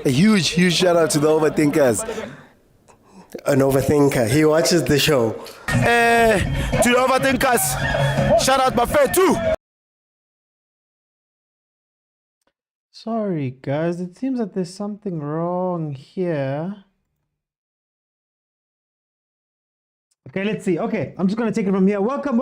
A huge shout out to the overthinkers. An overthinker. He watches the show. To the overthinkers, shout out my friend too. Sorry, guys. It seems that there's something wrong here. Okay, let's see. Okay, I'm just going to take it from here. Welcome,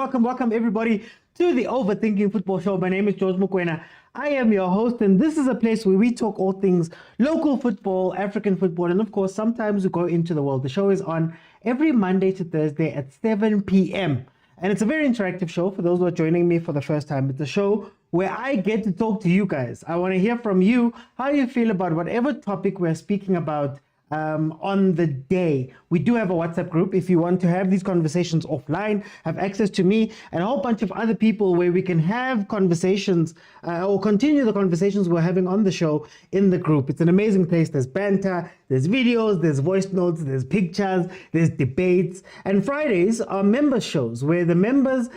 everybody, to the Overthinking Football Show. My name is George Mokwena. I am your host, and this is a place where we talk all things local football, African football, and of course, sometimes we go into the world. The show is on every Monday to Thursday at 7 p.m. And it's a very interactive show for those who are joining me for the first time. It's a show where I get to talk to you guys. I want to hear from you how you feel about whatever topic we're speaking about on the day. We do have a WhatsApp group. If you want to have these conversations offline, have access to me and a whole bunch of other people where we can have conversations or continue the conversations we're having on the show in the group. It's an amazing place. There's banter, there's videos, there's voice notes, there's pictures, there's debates. And Fridays are member shows where the members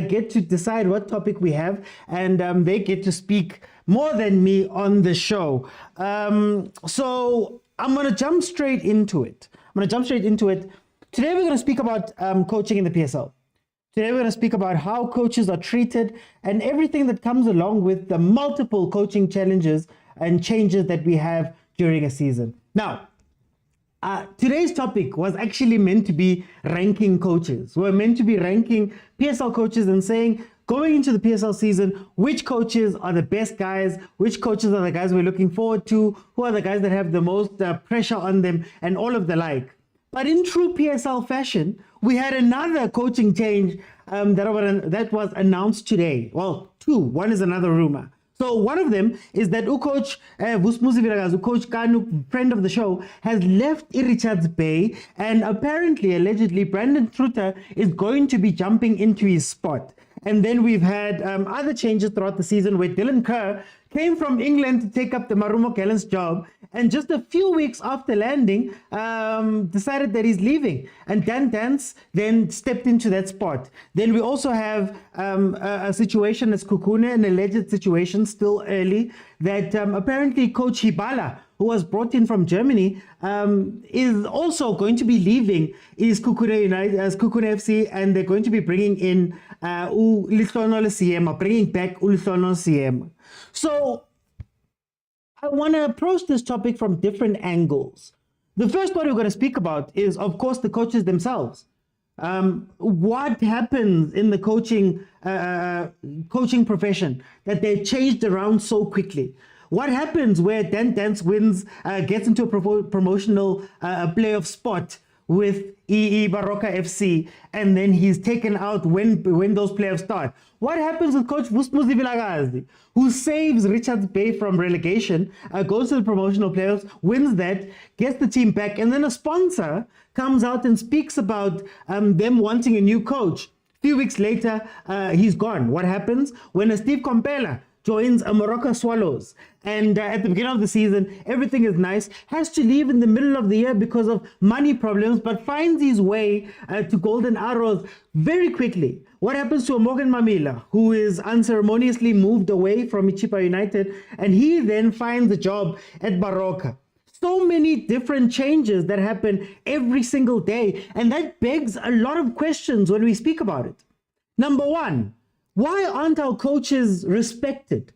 get to decide what topic we have, and they get to speak more than me on the show. So I'm going to jump straight into it. Today we're going to speak about coaching in the PSL. Today we're going to speak about how coaches are treated and everything that comes along with the multiple coaching challenges and changes that we have during a season. Now, today's topic was actually meant to be ranking coaches. We're meant to be ranking PSL coaches and saying, going into the PSL season, which coaches are the best guys, which coaches are the guys we're looking forward to, who are the guys that have the most pressure on them, and all of the like. But in true PSL fashion, we had another coaching change that was announced today. Well, two. One is another rumor. So one of them is that Coach Coach Kanu, friend of the show, has left Richards Bay, and apparently, allegedly, Brandon Truter is going to be jumping into his spot. And then we've had other changes throughout the season where Dylan Kerr came from England to take up the Marumo Gallen's job, and just a few weeks after landing, decided that he's leaving. And Dan Dance then stepped into that spot. Then we also have a situation as Kukune, an alleged situation, still early, that apparently Coach Hibala, who was brought in from Germany, is also going to be leaving Kukune United as Kukune FC, and they're going to be bringing in bringing back Ulisono CM. So I want to approach this topic from different angles. The first one we're going to speak about is, of course, the coaches themselves. What happens in the coaching profession that they changed around so quickly? What happens where Dan Dance wins, gets into a promotional playoff spot with Baroka FC, and then he's taken out when those playoffs start? What happens with Coach Vusmuzi Vilagazi, who saves Richards Bay from relegation, goes to the promotional playoffs, wins that, gets the team back, and then a sponsor comes out and speaks about them wanting a new coach. A few weeks later, he's gone. What happens when a Steve Compella joins a Morocco Swallows, and at the beginning of the season, everything is nice, has to leave in the middle of the year because of money problems, but finds his way to Golden Arrows very quickly? What happens to a Morgan Mamila, who is unceremoniously moved away from Ichipa United, and he then finds a job at Baroka? So many different changes that happen every single day, and that begs a lot of questions when we speak about it. Number one, why aren't our coaches respected?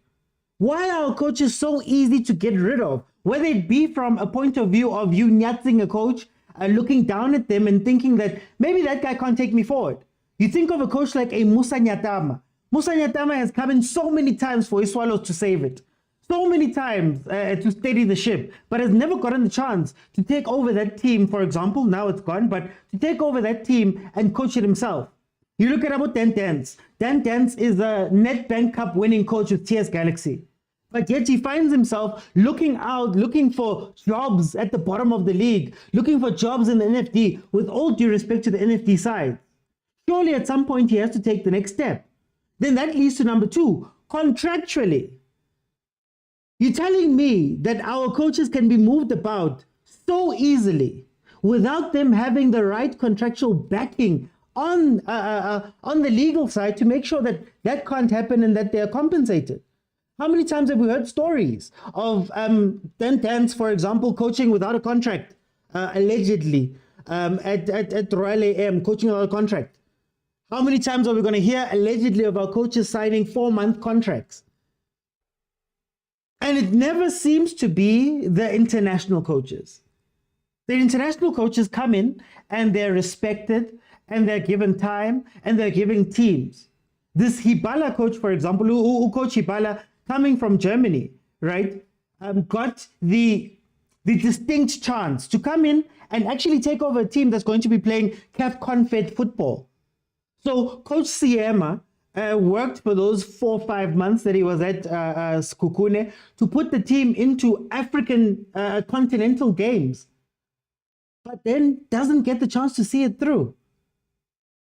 Why are our coaches so easy to get rid of? Whether it be from a point of view of you nyatzing a coach, looking down at them and thinking that maybe that guy can't take me forward. You think of a coach like a Musa Nyatama. Musa Nyatama has come in so many times for his Swallows to save it. So many times to steady the ship, but has never gotten the chance to take over that team, for example. Now it's gone, but to take over that team and coach it himself. You look at about Dan Dance. Dan Dance is a Nedbank Cup winning coach with TS Galaxy. But yet he finds himself looking for jobs at the bottom of the league, looking for jobs in the NFD, with all due respect to the NFD side. Surely at some point he has to take the next step. Then that leads to number two, contractually. You're telling me that our coaches can be moved about so easily without them having the right contractual backing on the legal side to make sure that that can't happen and that they are compensated? How many times have we heard stories of Dance, for example, coaching without a contract, allegedly, at Royal AM, coaching without a contract? How many times are we going to hear allegedly of our coaches signing 4-month contracts? And it never seems to be the international coaches. The international coaches come in and they're respected and they're given time and they're given teams. This Hibala coach, for example, who coach Hibala, coming from Germany, right, got the distinct chance to come in and actually take over a team that's going to be playing CAF Confed football. So Coach Siema worked for those 4 or 5 months that he was at Skukune to put the team into African continental games, but then doesn't get the chance to see it through.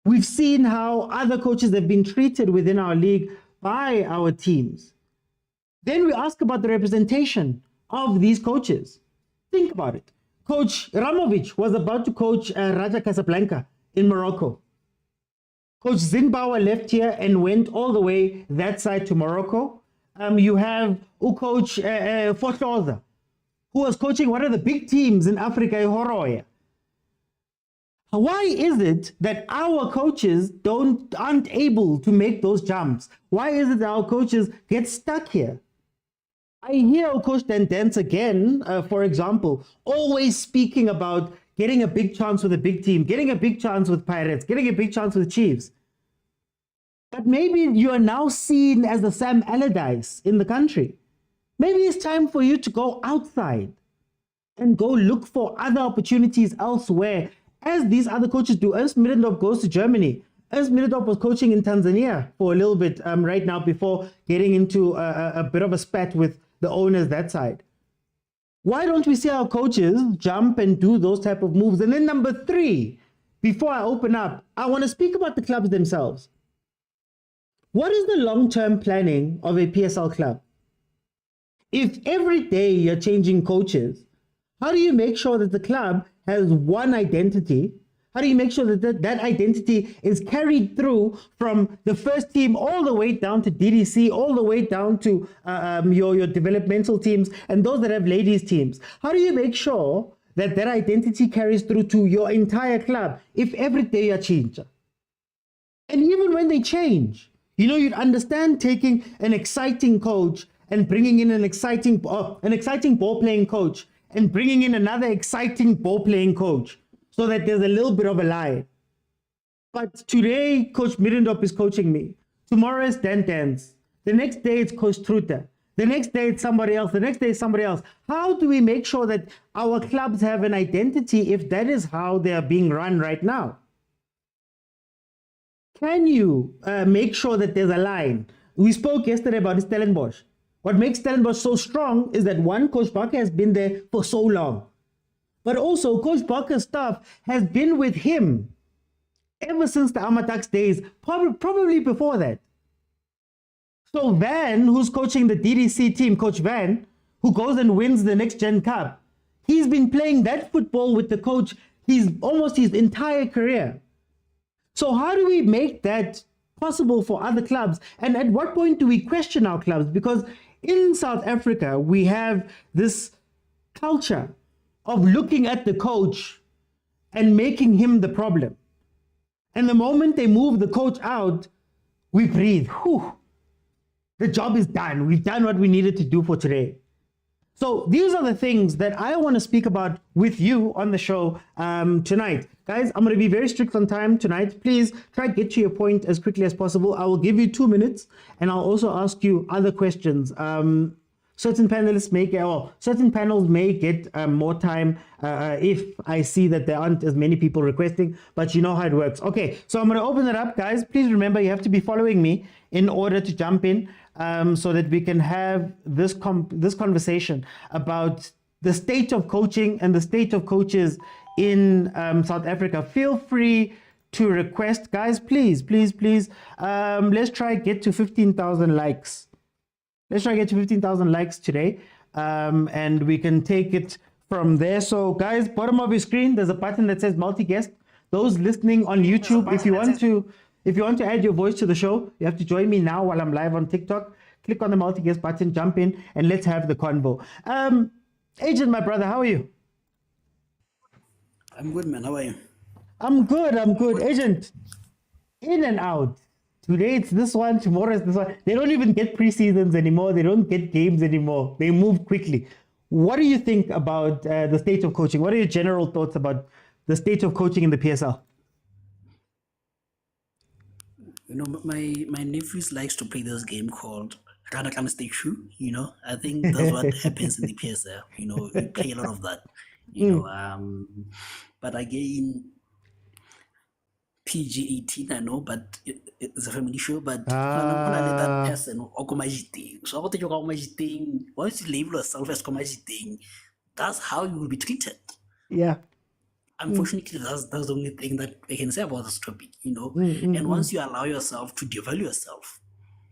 We've seen how other coaches have been treated within our league by our teams. Then we ask about the representation of these coaches. Think about it. Coach Ramovic was about to coach Raja Casablanca in Morocco. Coach Zinbauer left here and went all the way that side to Morocco. You have Coach Fotloza, who was coaching one of the big teams in Africa, Horoya. Why is it that our coaches aren't able to make those jumps? Why is it that our coaches get stuck here? I hear Coach Dance again, for example, always speaking about getting a big chance with a big team, getting a big chance with Pirates, getting a big chance with Chiefs. But maybe you are now seen as the Sam Allardyce in the country. Maybe it's time for you to go outside and go look for other opportunities elsewhere, as these other coaches do. Ernst Middendorf goes to Germany. Ernst Middendorf was coaching in Tanzania for a little bit right now before getting into a bit of a spat with the owners that side. Why don't we see our coaches jump and do those type of moves? And then number 3, before I open up, I want to speak about the clubs themselves. What is the long-term planning of a PSL club? If every day you're changing coaches, how do you make sure that the club has one identity? How do you make sure that that identity is carried through from the first team all the way down to DDC, all the way down to your developmental teams and those that have ladies teams? How do you make sure that that identity carries through to your entire club if every day you change? And even when they change, you know, you'd understand taking an exciting coach and bringing in an exciting ball-playing coach and bringing in another exciting ball-playing coach, so that there's a little bit of a line. But today, Coach Middendorf is coaching me. Tomorrow is Dance. The next day, it's Coach Truta. The next day, it's somebody else. The next day, it's somebody else. How do we make sure that our clubs have an identity if that is how they are being run right now? Can you make sure that there's a line? We spoke yesterday about Stellenbosch. What makes Stellenbosch so strong is that one, Coach Barker has been there for so long. But also, Coach Barker's staff has been with him ever since the Amatax days, probably before that. So Van, who's coaching the DDC team, Coach Van, who goes and wins the Next Gen Cup, he's been playing that football with the coach almost his entire career. So how do we make that possible for other clubs? And at what point do we question our clubs? Because in South Africa, we have this culture of looking at the coach and making him the problem. And the moment they move the coach out, we breathe. Whew, the job is done. We've done what we needed to do for today. So these are the things that I want to speak about with you on the show tonight. Guys, I'm going to be very strict on time tonight. Please try to get to your point as quickly as possible. I will give you 2 minutes and I'll also ask you other questions. Certain panelists may get, or certain panels may get more time if I see that there aren't as many people requesting, but you know how it works. Okay, so I'm going to open it up, guys. Please remember, you have to be following me in order to jump in so that we can have this conversation about the state of coaching and the state of coaches in South Africa. Feel free to request, guys, please. Let's try get to 15,000 likes. Let's try to get to 15,000 likes today, and we can take it from there. So, guys, bottom of your screen, there's a button that says multi-guest. Those listening on YouTube, if you want to add your voice to the show, you have to join me now while I'm live on TikTok. click on the multi-guest button, jump in, and let's have the convo. Agent, my brother, how are you? I'm good, man. How are you? I'm good. Agent, in and out. Today it's this one, tomorrow it's this one. They don't even get preseasons anymore. They don't get games anymore. They move quickly. What do you think about the state of coaching? What are your general thoughts about the state of coaching in the PSL? You know, my nephews likes to play this game called Rana Can Stay True. You know, I think that's what happens in the PSL. You know, we play a lot of that. You know, but again, PG-18, I know, but it's a family show. But that person, so once you label yourself as comagiting, that's how you will be treated. Yeah. Unfortunately, that's the only thing that I can say about this topic, you know. And once you allow yourself to devalue yourself,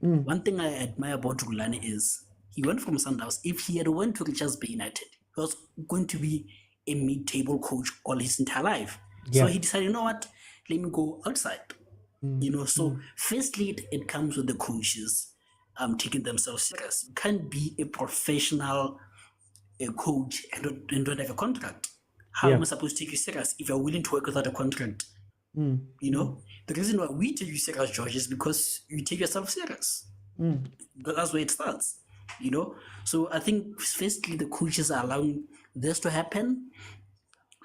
one thing I admire about Rulani is he went from Sundowns. If he had went to Richards Bay United, he was going to be a mid-table coach all his entire life. So he decided, you know what, let me go outside. You know, so firstly, it comes with the coaches taking themselves serious. You can't be a professional coach and don't have a contract. How am I supposed to take you serious if you're willing to work without a contract? You know, the reason why we take you serious, George, is because you take yourself serious. That's where it starts, you know. So I think firstly, the coaches are allowing this to happen.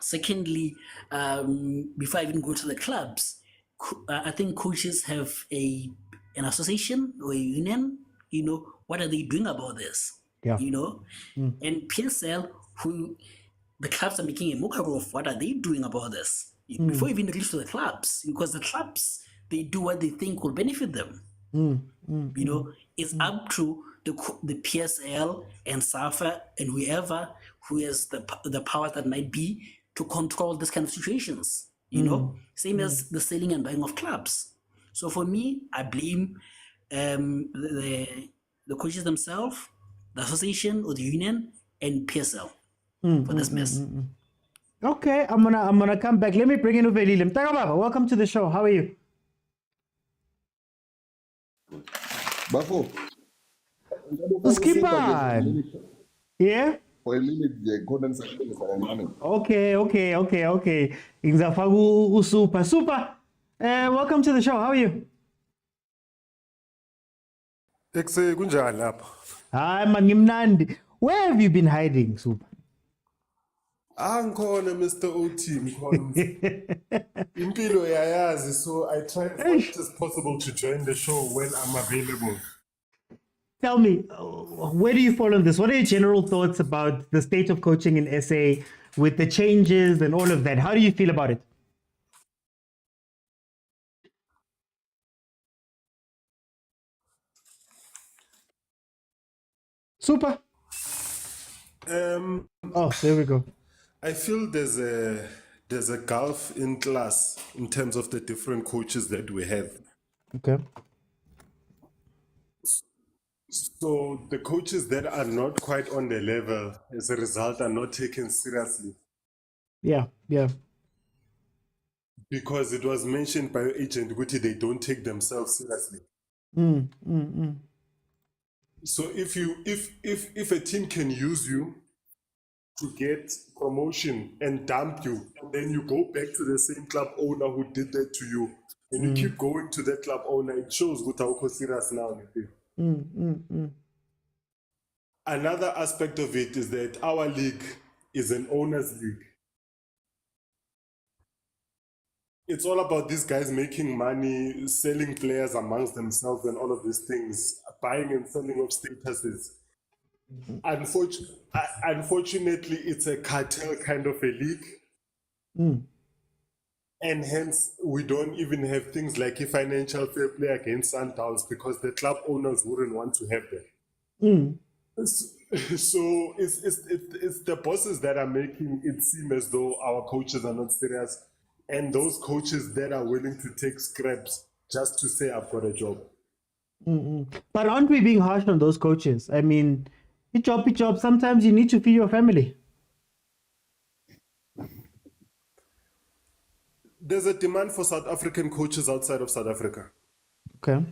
Secondly, before I even go to the clubs, I think coaches have an association or a union. You know, what are they doing about this? You know, and PSL, who the clubs are making a mockery of, what are they doing about this? Before even reach to the clubs, because the clubs, they do what they think will benefit them. You know, it's up to the PSL and SAFA and whoever who has the power that might be to control this kind of situations. You know, same as the selling and buying of clubs. So for me, I blame the coaches themselves, the association or the union, and PSL for this mess. Okay, I'm gonna come back. Let me bring in Uvelilim. Tagababa, welcome to the show. How are you? Bafo. Skipper. Yeah? For a minute, the golden circle is running. Okay. Ingzafagu super. Welcome to the show. How are you? Kunjani lapha? Hi, man, ngimnandi. Where have you been hiding, Super? Angikhona Mr. OT mkhonto. Impilo yayazi, so I try as much as possible to join the show when I'm available. Tell me, where do you fall on this? What are your general thoughts about the state of coaching in SA with the changes and all of that? How do you feel about it? Super. Oh, there we go. I feel there's a gulf in class in terms of the different coaches that we have. Okay. So the coaches that are not quite on the level, as a result, are not taken seriously. Yeah. Because it was mentioned by your agent, Guti, they don't take themselves seriously. So if a team can use you to get promotion and dump you, and then you go back to the same club owner who did that to you, and you keep going to that club owner, it shows Guta uko serious now. Another aspect of it is that our league is an owners league. It's all about these guys making money, selling players amongst themselves and all of these things, buying and selling of statuses. Unfortunately, it's a cartel kind of a league. And hence, we don't even have things like a financial fair play against Sundowns because the club owners wouldn't want to have that. So it's the bosses that are making it seem as though our coaches are not serious, and those coaches that are willing to take scraps just to say, I've got a job. But aren't we being harsh on those coaches? I mean, it's job. Sometimes you need to feed your family. There's a demand for South African coaches outside of South Africa. Okay.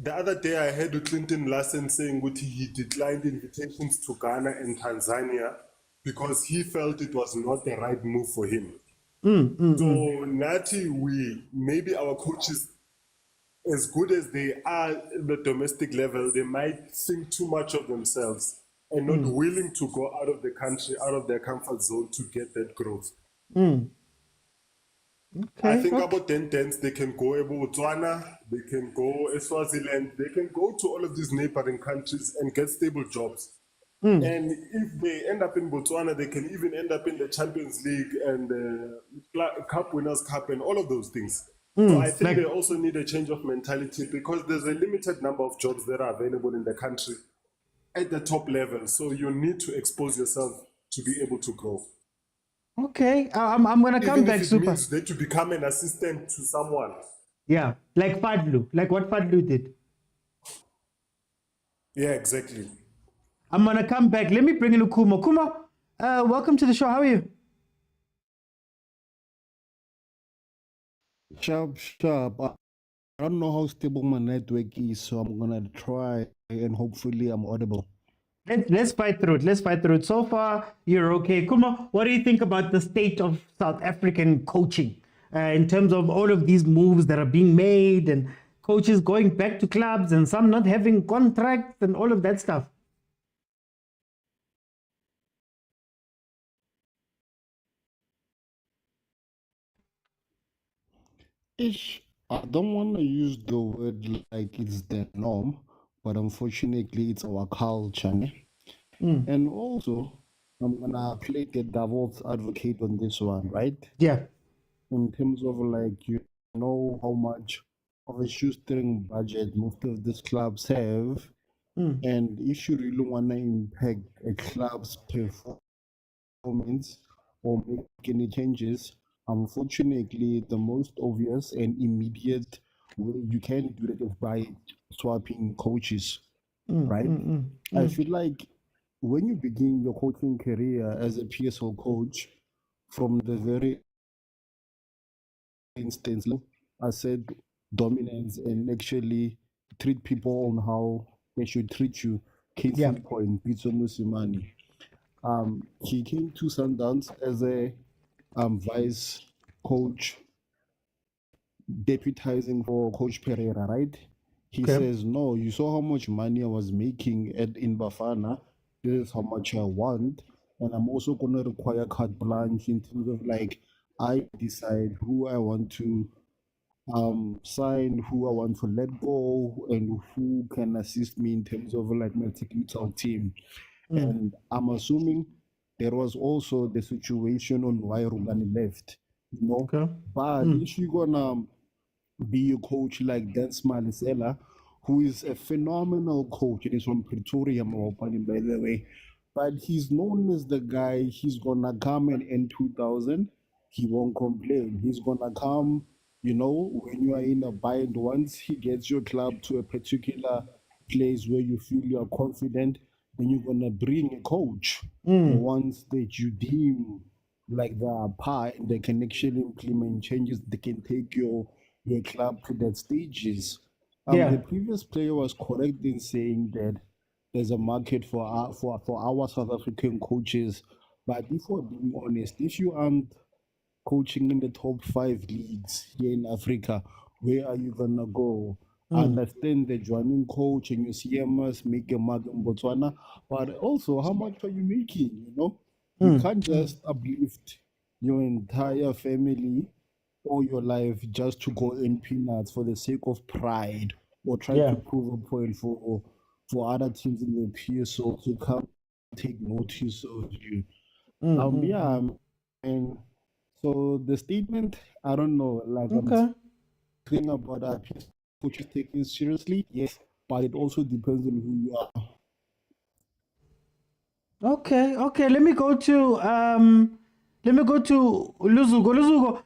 the other day I heard Clinton Larsen saying that he declined invitations to Ghana and Tanzania because he felt it was not the right move for him. So Nati, maybe our coaches, as good as they are at the domestic level, they might think too much of themselves and not willing to go out of the country, out of their comfort zone to get that growth. Okay, I think about 10 dents, they can go Botswana, they can go Swaziland, they can go to all of these neighboring countries and get stable jobs. And if they end up in Botswana, they can even end up in the Champions League and the Cup Winners' Cup and all of those things. So I think they also need a change of mentality because there's a limited number of jobs that are available in the country at the top level. So you need to expose yourself to be able to grow. Okay, I'm gonna come Even back if it super. means that you become an assistant to someone. Yeah, like Fadlu, like what Fadlu did. Yeah, exactly. I'm gonna come back. Let me bring in Kuma. Kuma, welcome to the show. How are you? Sharp. I don't know how stable my network is, so I'm gonna try and hopefully I'm audible. Let's fight through it. Let's fight through it. So far, you're okay. Kuma, what do you think about the state of South African coaching in terms of all of these moves that are being made and coaches going back to clubs and some not having contracts and all of that stuff? I don't want to use the word like it's the norm, but unfortunately, it's our culture. And also, I'm gonna play the devil's advocate on this one, right? Yeah. In terms of like, you know how much of a shoestring budget most of these clubs have, and if you really want to impact a club's performance or make any changes, unfortunately, the most obvious and immediate way you can do that is by swapping coaches, right? I feel like when you begin your coaching career as a PSL coach, from the very instance, I said dominance and actually treat people on how they should treat you. Case in point, Pitso Mosimane. He came to Sundowns as a vice coach, deputizing for Coach Pereira, right? He says, no, you saw how much money I was making in Bafana. This is how much I want. And I'm also going to require carte blanche in terms of like, I decide who I want to sign, who I want to let go, and who can assist me in terms of like my technical team. And I'm assuming there was also the situation on why Rulani left, you know. But if you're gonna be a coach like Dan Smalisela, who is a phenomenal coach, and he's from Pretoria, by the way, but he's known as the guy, he's gonna come in N2000, he won't complain. He's gonna come, you know, when you are in a bind, once he gets your club to a particular place where you feel you are confident, then you're gonna bring a coach. Once that you deem like they are par and they can actually implement changes, they can take your club to that stages. The previous player was correct in saying that there's a market for our South African coaches. But if we're being honest, if you aren't coaching in the top 5 leagues here in Africa, where are you gonna go? I understand the joining coach and your CMS make a mark in Botswana, but also how much are you making? You know, you can't just uplift your entire family all your life just to go in peanuts for the sake of pride or try to prove a point for other teams in the PSL to come take notice of you. And so the statement, I don't know, like I'm thinking about our coaches taking seriously, yes, but it also depends on who you are. Okay. Let me go to Luzugo. Luzugo,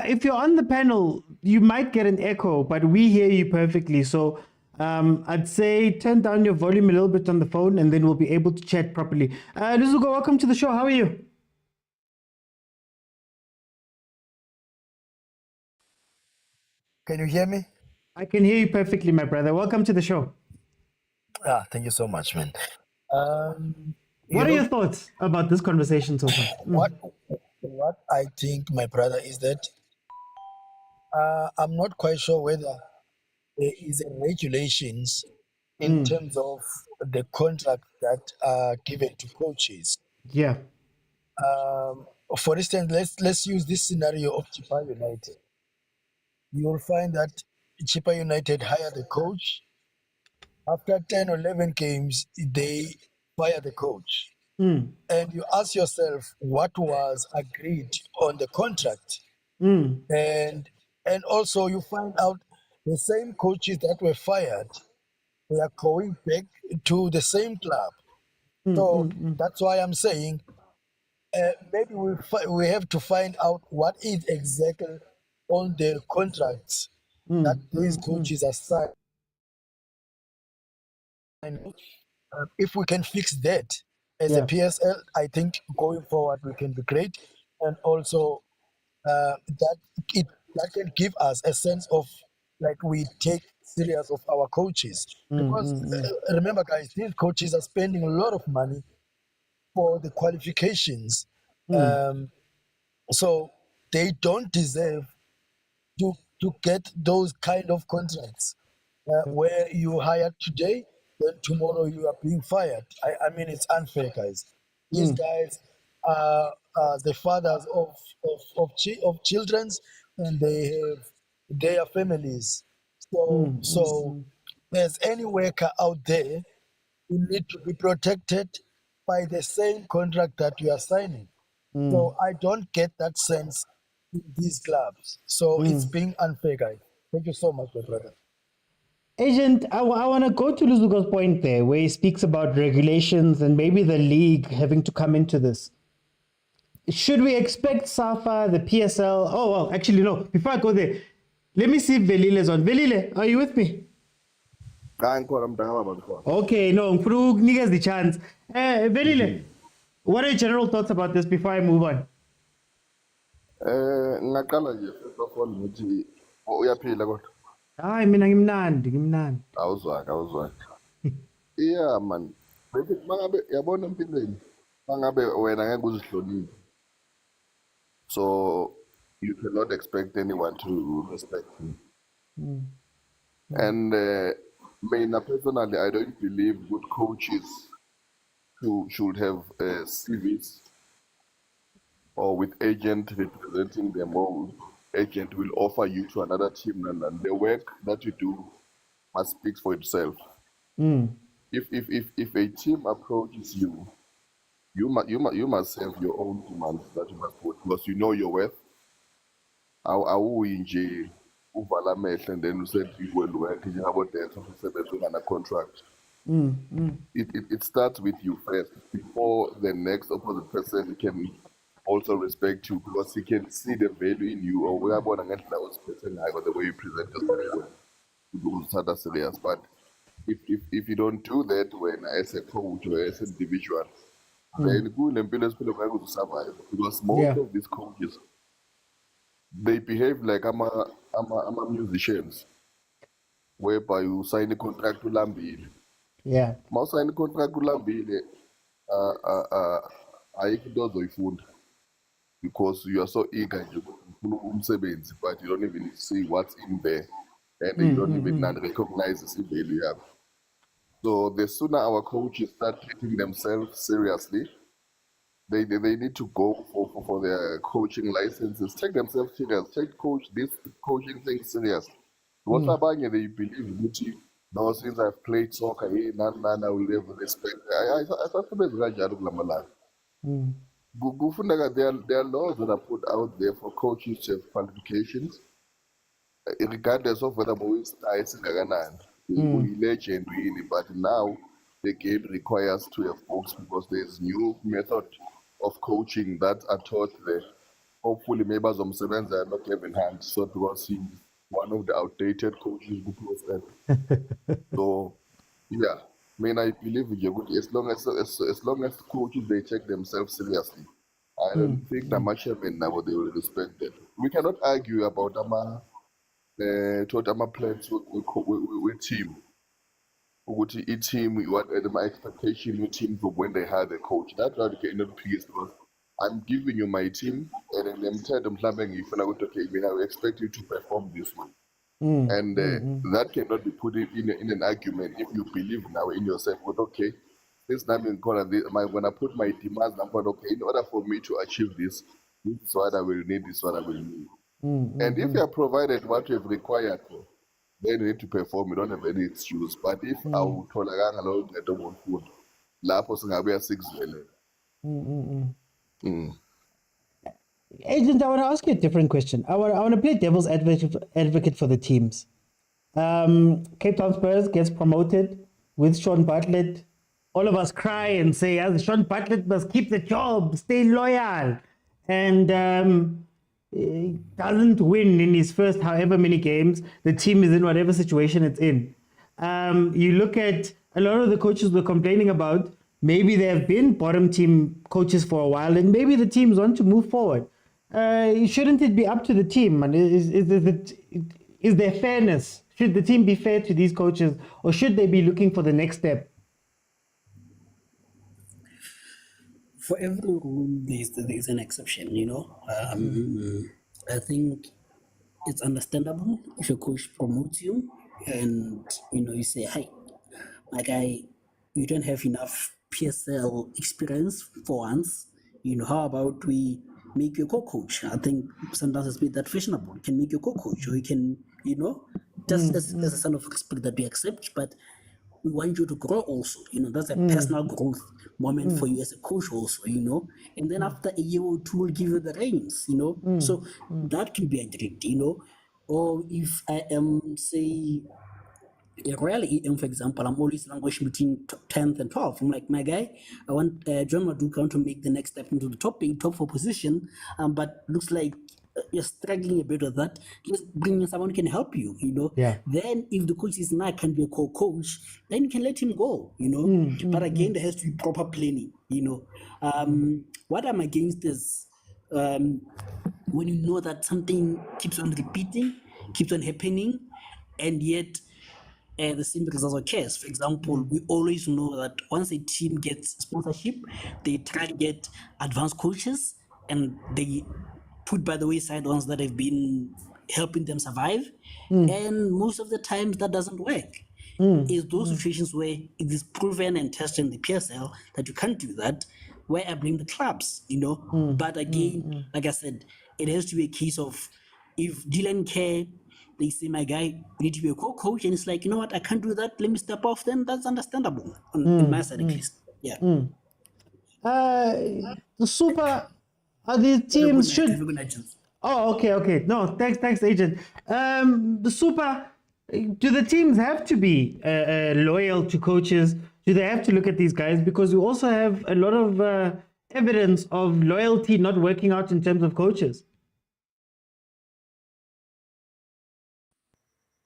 if you're on the panel, you might get an echo, but we hear you perfectly. So I'd say turn down your volume a little bit on the phone, and then we'll be able to chat properly. Luzugo, welcome to the show. How are you? Can you hear me? I can hear you perfectly, my brother. Welcome to the show. Thank you so much, man. Um, What you are know your thoughts about this conversation so far? what I think, my brother, is that I'm not quite sure whether there is a regulations in terms of the contract that are given to coaches. Yeah. For instance, let's use this scenario of Chippa United. You'll find that Chippa United hire the coach. After 10 or 11 games, they fire the coach. And you ask yourself what was agreed on the contract. And also you find out the same coaches that were fired, they are going back to the same club. So that's why I'm saying maybe we have to find out what is exactly on the contracts that these coaches are signed. If we can fix that as a PSL, I think going forward we can be great, and also that can give us a sense of like we take serious of our coaches, because remember, guys, these coaches are spending a lot of money for the qualifications, so they don't deserve to get those kind of contracts where you hired today, then tomorrow you are being fired. I mean, it's unfair, guys. These guys are the fathers of children's, and they have their families. So there's any worker out there who need to be protected by the same contract that you are signing. So I don't get that sense in these clubs. So it's being unfair, guys. Thank you so much, my brother. Agent, I want to go to Luzuko's point there, where he speaks about regulations and maybe the league having to come into this. Should we expect SAFA, the PSL? Oh, well, actually, no. Before I go there, let me see if Velile is on. Velile, are you with me? Okay, no, Niggas the chance. Velile, what are your general thoughts about this before I move on? Ngaqala nje first of all ngithi uyaphila kodwa. Hayi mina ngimnandi. Awuzwaki. Yeah man. Bese mangabe yabona empilweni. Mangabe wena ngeke uzihloniphe. So you cannot expect anyone to respect you. And me personally, I don't believe good coaches should have CVs or with agent representing them, or agent will offer you to another team, and the work that you do must speak for itself. If a team approaches you, you must have your own demands that you must put, because you know your worth. Awuyi nje uvala amehlo and then you said you will work njengabo dance usebenza on a contract. It starts with you first before the next opposite person can also respect you, because he can see the value in you, or uyabona ngendlela uziphethe ngayo, the way you present yourself, uzithatha serious. But if you don't do that when as a coach or as an individual, then kule mpilo esiphila ngeke usurvive, because most of these coaches, they behave like ama musicians, whereby you sign a contract ulambile. Yeah. Ma sign a contract ulambile, ayikho into ozoyifunda, because you are so eager nje ufuna umsebenzi, but you don't even see what's in there, and you don't even recognize the value you have. So the sooner our coaches start taking themselves seriously, they need to go for their coaching licenses, take themselves serious, this coaching thing serious. What abanye they believe ukuthi, no, since I've played soccer, I will never respect. I there are laws that are put out there for coaches to have qualifications, regardless of whether we start legend really. But now the game requires to have books, because there's new method of coaching that are taught there. Hopefully, maybe Zomsebenza are not having hands, so because he's one of the outdated coaches who plays that. So, yeah, I mean, I believe as long as coaches they take themselves seriously, I don't think that much now they will respect that. We cannot argue about taught ama-plans we-team. Ukuthi i-team, what my expectation team from when they hire the coach. That's why I not PS because I'm giving you my team and then I'm telling them okay, we expect you to perform this way. And that cannot be put in an argument if you believe now in yourself. But okay, this time in corner, when I put my demands, I'm going, okay, in order for me to achieve this, this is what I will need, this is what I will need. And if you are provided what you have required for, then you need to perform. You don't have any excuse. But if I will tolerate a lot of the food, la person have 6 million. Agent, I want to ask you a different question. I want to play devil's advocate for the teams. Cape Town Spurs gets promoted with Sean Bartlett. All of us cry and say, Sean Bartlett must keep the job, stay loyal. And doesn't win in his first however many games. The team is in whatever situation it's in. You look at a lot of the coaches we're complaining about, maybe they have been bottom team coaches for a while and maybe the teams want to move forward. Shouldn't it be up to the team? And is there fairness? Should the team be fair to these coaches or should they be looking for the next step? For every rule, there's an exception, you know. I think it's understandable if a coach promotes you and, you know, you say, hey, my guy, you don't have enough PSL experience for once. You know, how about we make you a co-coach? I think Sundowns has made that fashionable. You can make you a co-coach or you can, you know, just as a sign of respect that we accept, but we want you to grow also. You know, that's a personal growth moment for you as a coach also, you know. And then after a year or two, we'll give you the reins, you know. So that can be agreed, you know. Or if I am, say, a Royal EM, for example, I'm always languishing between 10th and 12th. I'm like, my guy, I want John Maduka to make the next step into the top 4 position, but looks like you're struggling a bit with that. Just bring in someone who can help you, you know. Yeah. Then if the coach is not can be a co-coach, then you can let him go, you know. But again, there has to be proper planning, you know. What I'm against is when you know that something keeps on repeating, keeps on happening, and yet the same results occurs. For example, we always know that once a team gets sponsorship, they try to get advanced coaches and they put by the wayside ones that have been helping them survive. And most of the times that doesn't work. It's those situations where it is proven and tested in the PSL that you can't do that, where I blame the clubs, you know. But again, like I said, it has to be a case of if Dylan Kerr, they say, my guy, you need to be a co-coach, and it's like, you know what, I can't do that, let me step off, then that's understandable, on my side at least. Yeah. The Super, the teams should... Oh, okay. No, thanks, Agent. The Super, do the teams have to be loyal to coaches? Do they have to look at these guys? Because we also have a lot of evidence of loyalty not working out in terms of coaches.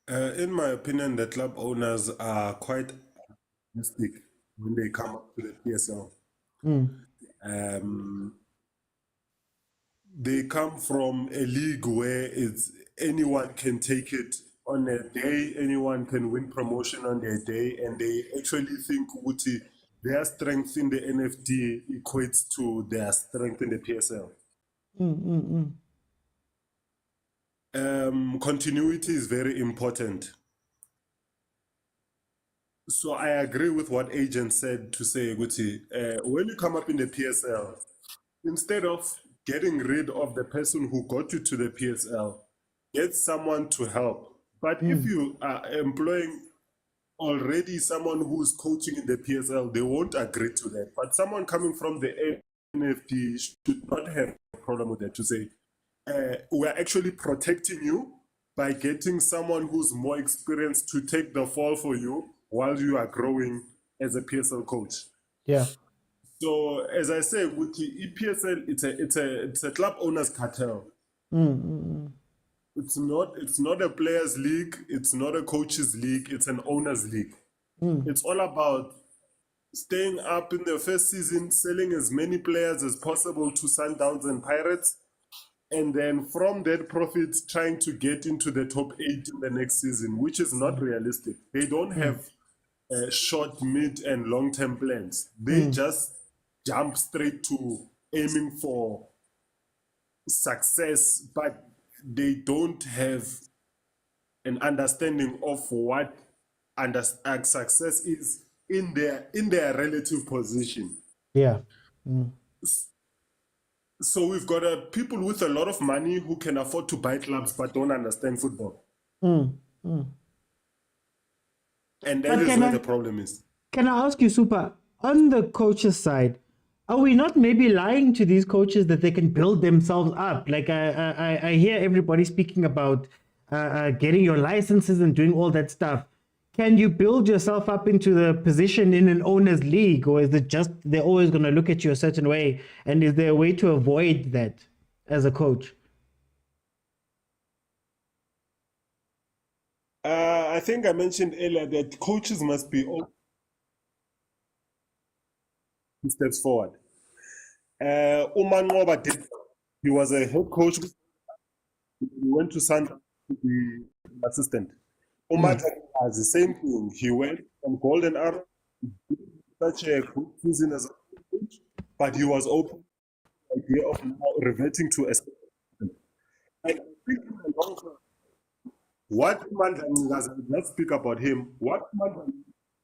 In my opinion, the club owners are quite optimistic when they come up to the PSL. They come from a league where it's anyone can take it on a day, anyone can win promotion on their day, and they actually think Uti, their strength in the NFD equates to their strength in the PSL. Continuity is very important. So I agree with what Agent said to say, Guti, when you come up in the PSL, instead of getting rid of the person who got you to the PSL, get someone to help. But if you are employing already someone who's coaching in the PSL, they won't agree to that. But someone coming from the NFD should not have a problem with that, to say, we're actually protecting you by getting someone who's more experienced to take the fall for you while you are growing as a PSL coach. Yeah. So as I say, with the EPSL, it's a club owners cartel. It's not a players league. It's not a coaches league. It's an owners league. It's all about staying up in the first season, selling as many players as possible to Sundowns and Pirates, and then from that profits trying to get into the top 8 in the next season, which is not realistic. They don't have short, mid, and long-term plans. They just jump straight to aiming for success, but they don't have an understanding of what success is in their relative position. Yeah. So we've got people with a lot of money who can afford to buy clubs but don't understand football. And that is where the problem is. Can I ask you, Super, on the coaches' side, are we not maybe lying to these coaches that they can build themselves up? Like I hear everybody speaking about getting your licenses and doing all that stuff. Can you build yourself up into the position in an owners league, or is it just they're always going to look at you a certain way? And is there a way to avoid that as a coach? I think I mentioned earlier that coaches must be all steps forward. Uman Ngoba did. He was a head coach. He went to Sundowns to be an assistant. Umar has the same thing. He went from Golden Arrow, such a good season as a coach, but he was open to the idea of now reverting to a assistant. And I think in the long term, what let's speak about him. What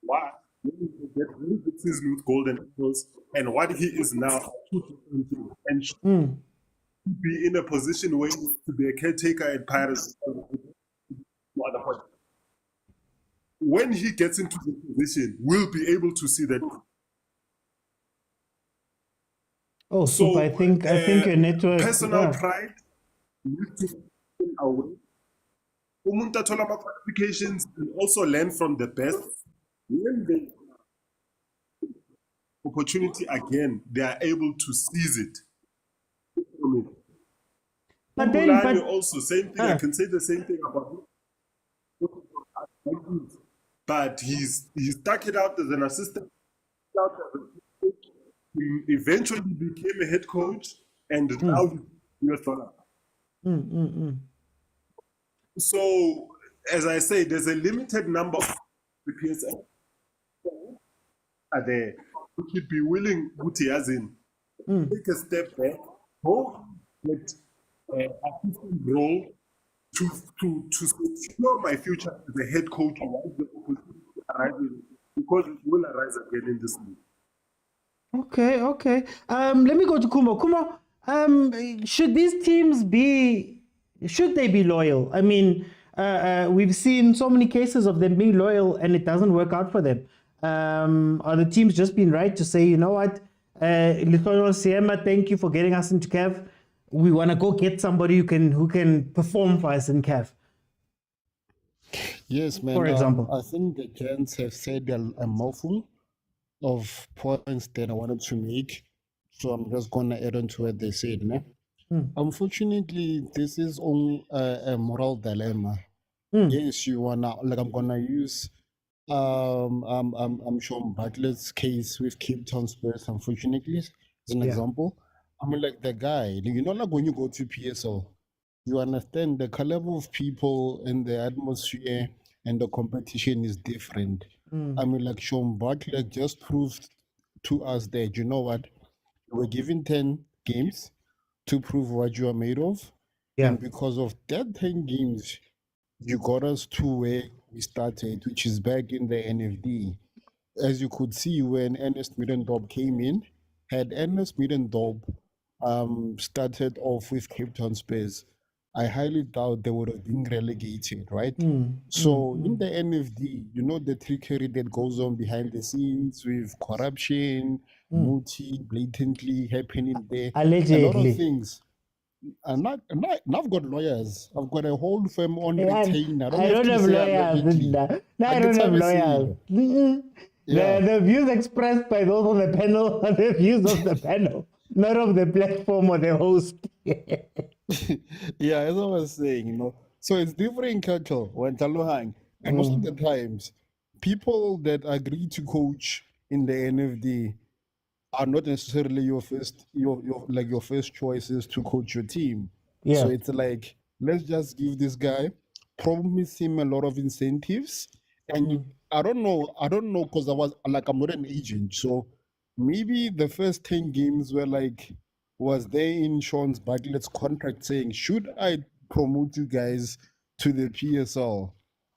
why when he get very good season with Golden Arrows and what he is now, and should be in a position where he needs to be a caretaker at Pirates. When he gets into the position, we'll be able to see that. Oh, so I think your network. Personal pride needs to be away. Umuntu athola qualifications and also learn from the best. When they opportunity again, they are able to seize it. But then, also same thing. I can say the same thing about him. But he stuck it out as an assistant. He eventually became a head coach, and now he's US dollar. So, as I say, there's a limited number of the PSL are there who should be willing to take a step back, go get an assistant role to secure my future as a head coach once the opportunity arises, because it will arise again in this league. Okay. Let me go to Kumo. Kumo, should these teams should they be loyal? I mean, we've seen so many cases of them being loyal and it doesn't work out for them. Are the teams just being right to say, you know what, Lithono Siema, thank you for getting us into CAF. We want to go get somebody who can perform for us in CAF. Yes, man. For example, I think the gents have said a mouthful of points that I wanted to make, so I'm just gonna add on to what they said. Ne? Unfortunately, this is all a moral dilemma. Yes, you wanna I'm gonna use I'm Sean Bartlett's case with Cape Town Spurs, unfortunately, as an example. I mean, like the guy, you know, like when you go to PSL, you understand the caliber of people and the atmosphere and the competition is different. I mean, like Sean Bartlett just proved to us that, you know what, you were given 10 games to prove what you are made of. And because of that 10 games, you got us to where we started, which is back in the NFD. As you could see, when Ernest Middendorp came in, had Ernest Middendorp started off with Cape Town Spurs, I highly doubt they would have been relegated, right? So in the NFD, you know the trickery that goes on behind the scenes with corruption, multi blatantly happening there, allegedly, a lot of things. And I've got lawyers. I've got a whole firm on retainer. I don't have lawyers. I don't have lawyers. The views expressed by those on the panel are the views of the panel, not of the platform or the host. Yeah, as I was saying, you know, so it's different culture when Talohang. And most of the times, people that agree to coach in the NFD are not necessarily your first choices to coach your team. Yeah. So it's like, let's just give this guy, promise him a lot of incentives. And I don't know, because I'm not an agent. So maybe the first 10 games were like, was there in Sean's Bartlett's contract saying, should I promote you guys to the PSL?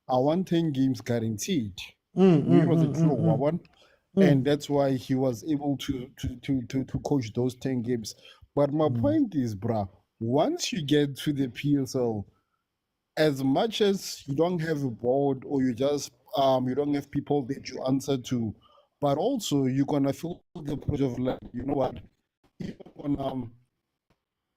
I want 10 games guaranteed. It was a true one. And that's why he was able to coach those 10 games. But my point is, bruh, once you get to the PSL, as much as you don't have a board or you just you don't have people that you answer to, but also you're gonna feel the pressure of like, you know what, if I'm gonna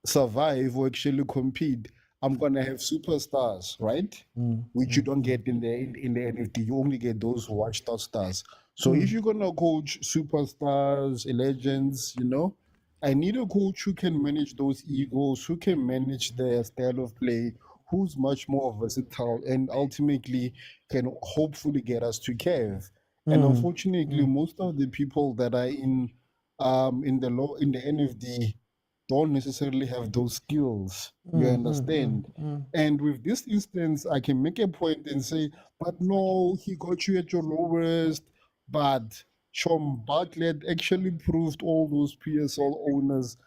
survive or actually compete, I'm gonna have superstars, right? Which you don't get in the NFT. You only get those watched out stars. So if you're gonna coach superstars, legends, you know, I need a coach who can manage those egos, who can manage their style of play, who's much more versatile, and ultimately can hopefully get us to CAF. And unfortunately, most of the people that are in the NFD don't necessarily have those skills. You understand? And with this instance, I can make a point and say, but no, he got you at your lowest. But Sean Bartlett actually proved all those PSL owners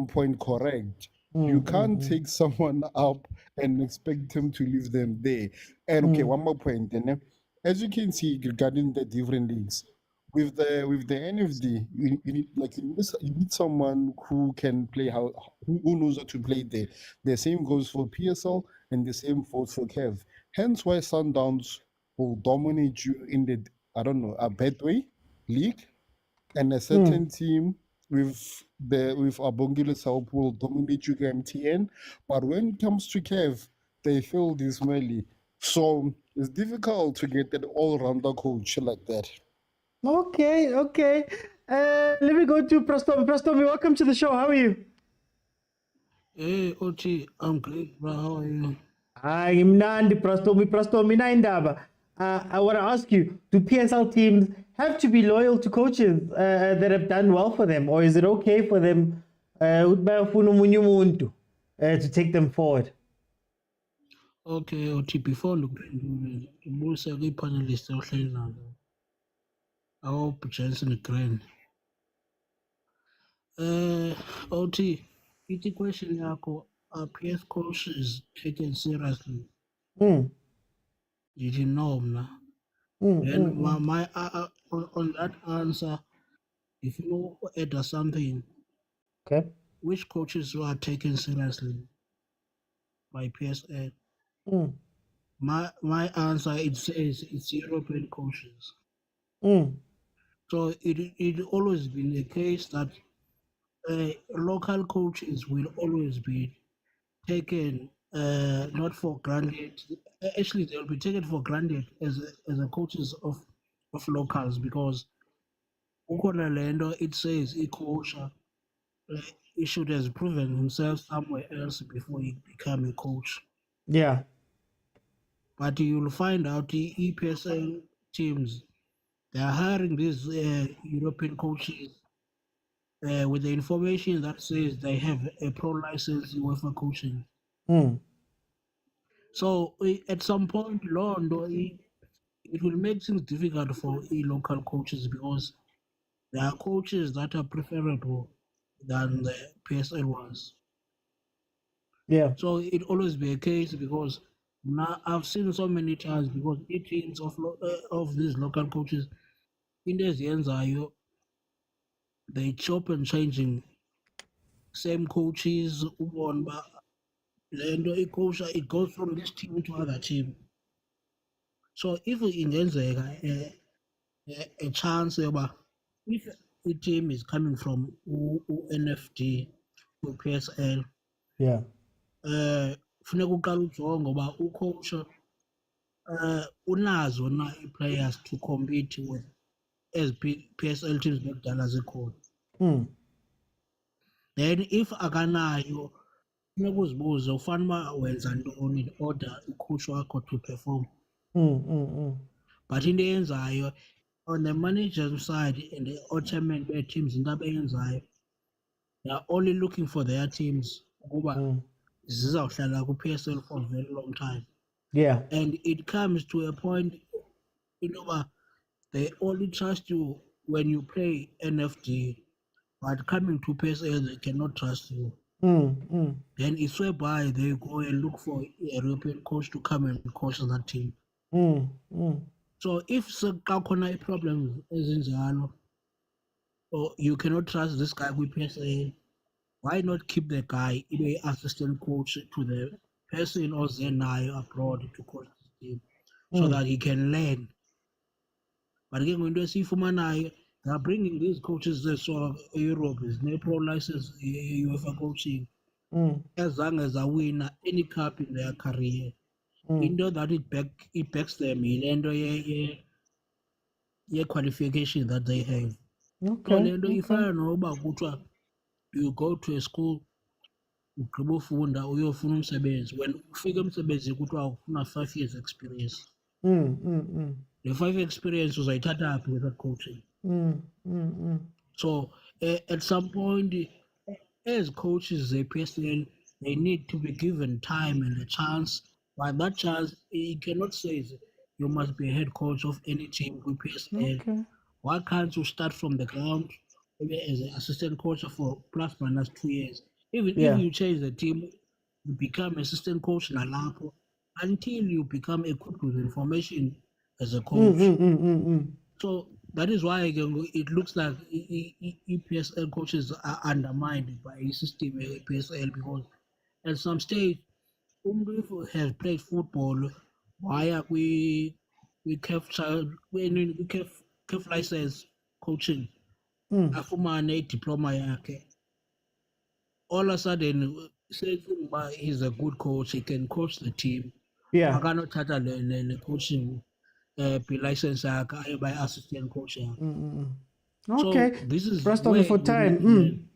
point correct. You can't take someone up and expect him to leave them there. And okay, one more point. And as you can see regarding the different leagues, with the NFD, you need someone who can play who knows how to play there. The same goes for PSL and the same goes for CAF. Hence why Sundowns will dominate you in the a Betway league, and a certain team with Abongila's help will dominate you MTN. But when it comes to CAF, they feel dismally. So it's difficult to get an all-rounder coach like that. Okay. Let me go to Prastomi. Prastomi, welcome to the show. How are you? Hey, Ochi, I'm great, bro. How are you? I'm Nandi Prastomi Naindaba. I want to ask you, do PSL teams have to be loyal to coaches that have done well for them, or is it okay for them to take them forward? Okay, Ochi, before looking into the most panelists ohleli nabo. I hope Jensen Green. Ochi, it's a question yakho, are PS coaches taken seriously? Did you know, mna? Then my on that answer, if you add something, Okay. which coaches were taken seriously by PSL? My answer, it says it's European coaches. So it always been the case that local coaches will always be taken not for granted. Actually, they'll be taken for granted as a coaches of locals, because Ukonalendo, it says a coach he should have proven himself somewhere else before he become a coach. Yeah. But you'll find out the EPSL teams, they are hiring these European coaches with the information that says they have a pro license UEFA coaching. So at some point, Londo, it will make things difficult for local coaches, because there are coaches that are preferable than the PSL ones. Yeah. So it always be a case, because now I've seen so many times, because teams of these local coaches in the ends are they chop and changing same coaches one, but a coach, it goes from this team to other team. So if ingenzeka a chance about if the team is coming from NFD to PSL, Yeah. funeka uqala ujonge ngoba ucoach unazo na players to compete with as PSL teams bekudala zikhona. Then if akanayo, funeka uzibuze ufana uba wenza ntoni in order ucoach wakho to perform. But into eyenzayo on the manager's side and the ultimate teams into abayenzayo, they are only looking for their teams ukuba zizawuhlala ku-PSL for a very long time. Yeah. And it comes to a point, they only trust you when you play NFD, but coming to PSL, they cannot trust you. Then it's whereby they go and look for a European coach to come and coach that team. So if Sakakona problems is in Zano, or you cannot trust this guy with PSL, why not keep the guy in a assistant coach to the person or Zenai abroad to coach the team so that he can learn? But again, when they see Fumanayo, they are bringing these coaches that saw Europe is no pro license UEFA coaching. As long as they win any cup in their career, into that it backs them in the qualification that they have. Okay. If I know about you go to a school, ugqiba ufunda uyofuna umsebenzi, when ufika emsebenzini kuthiwa ufuna 5 years experience. The 5 experience uzayithatha phi with that coaching? So at some point, as coaches, they PSL, they need to be given time and a chance. By that chance, you cannot say you must be a head coach of any team with PSL. Okay. Why can't you start from the ground, maybe as an assistant coach for plus minus 2 years? Even if you change the team, you become assistant coach in Alapo until you become equipped with information as a coach. So that is why it looks like EPSL coaches are undermined by a system EPSL, because at some stage, Umdu has played football. Why are we CAF license coaching? Afumane diploma yake. All of a sudden, say he's a good coach, he can coach the team. Yeah. I cannot tata the coaching be licensed by assistant coach. Okay. So this is Rest where for time.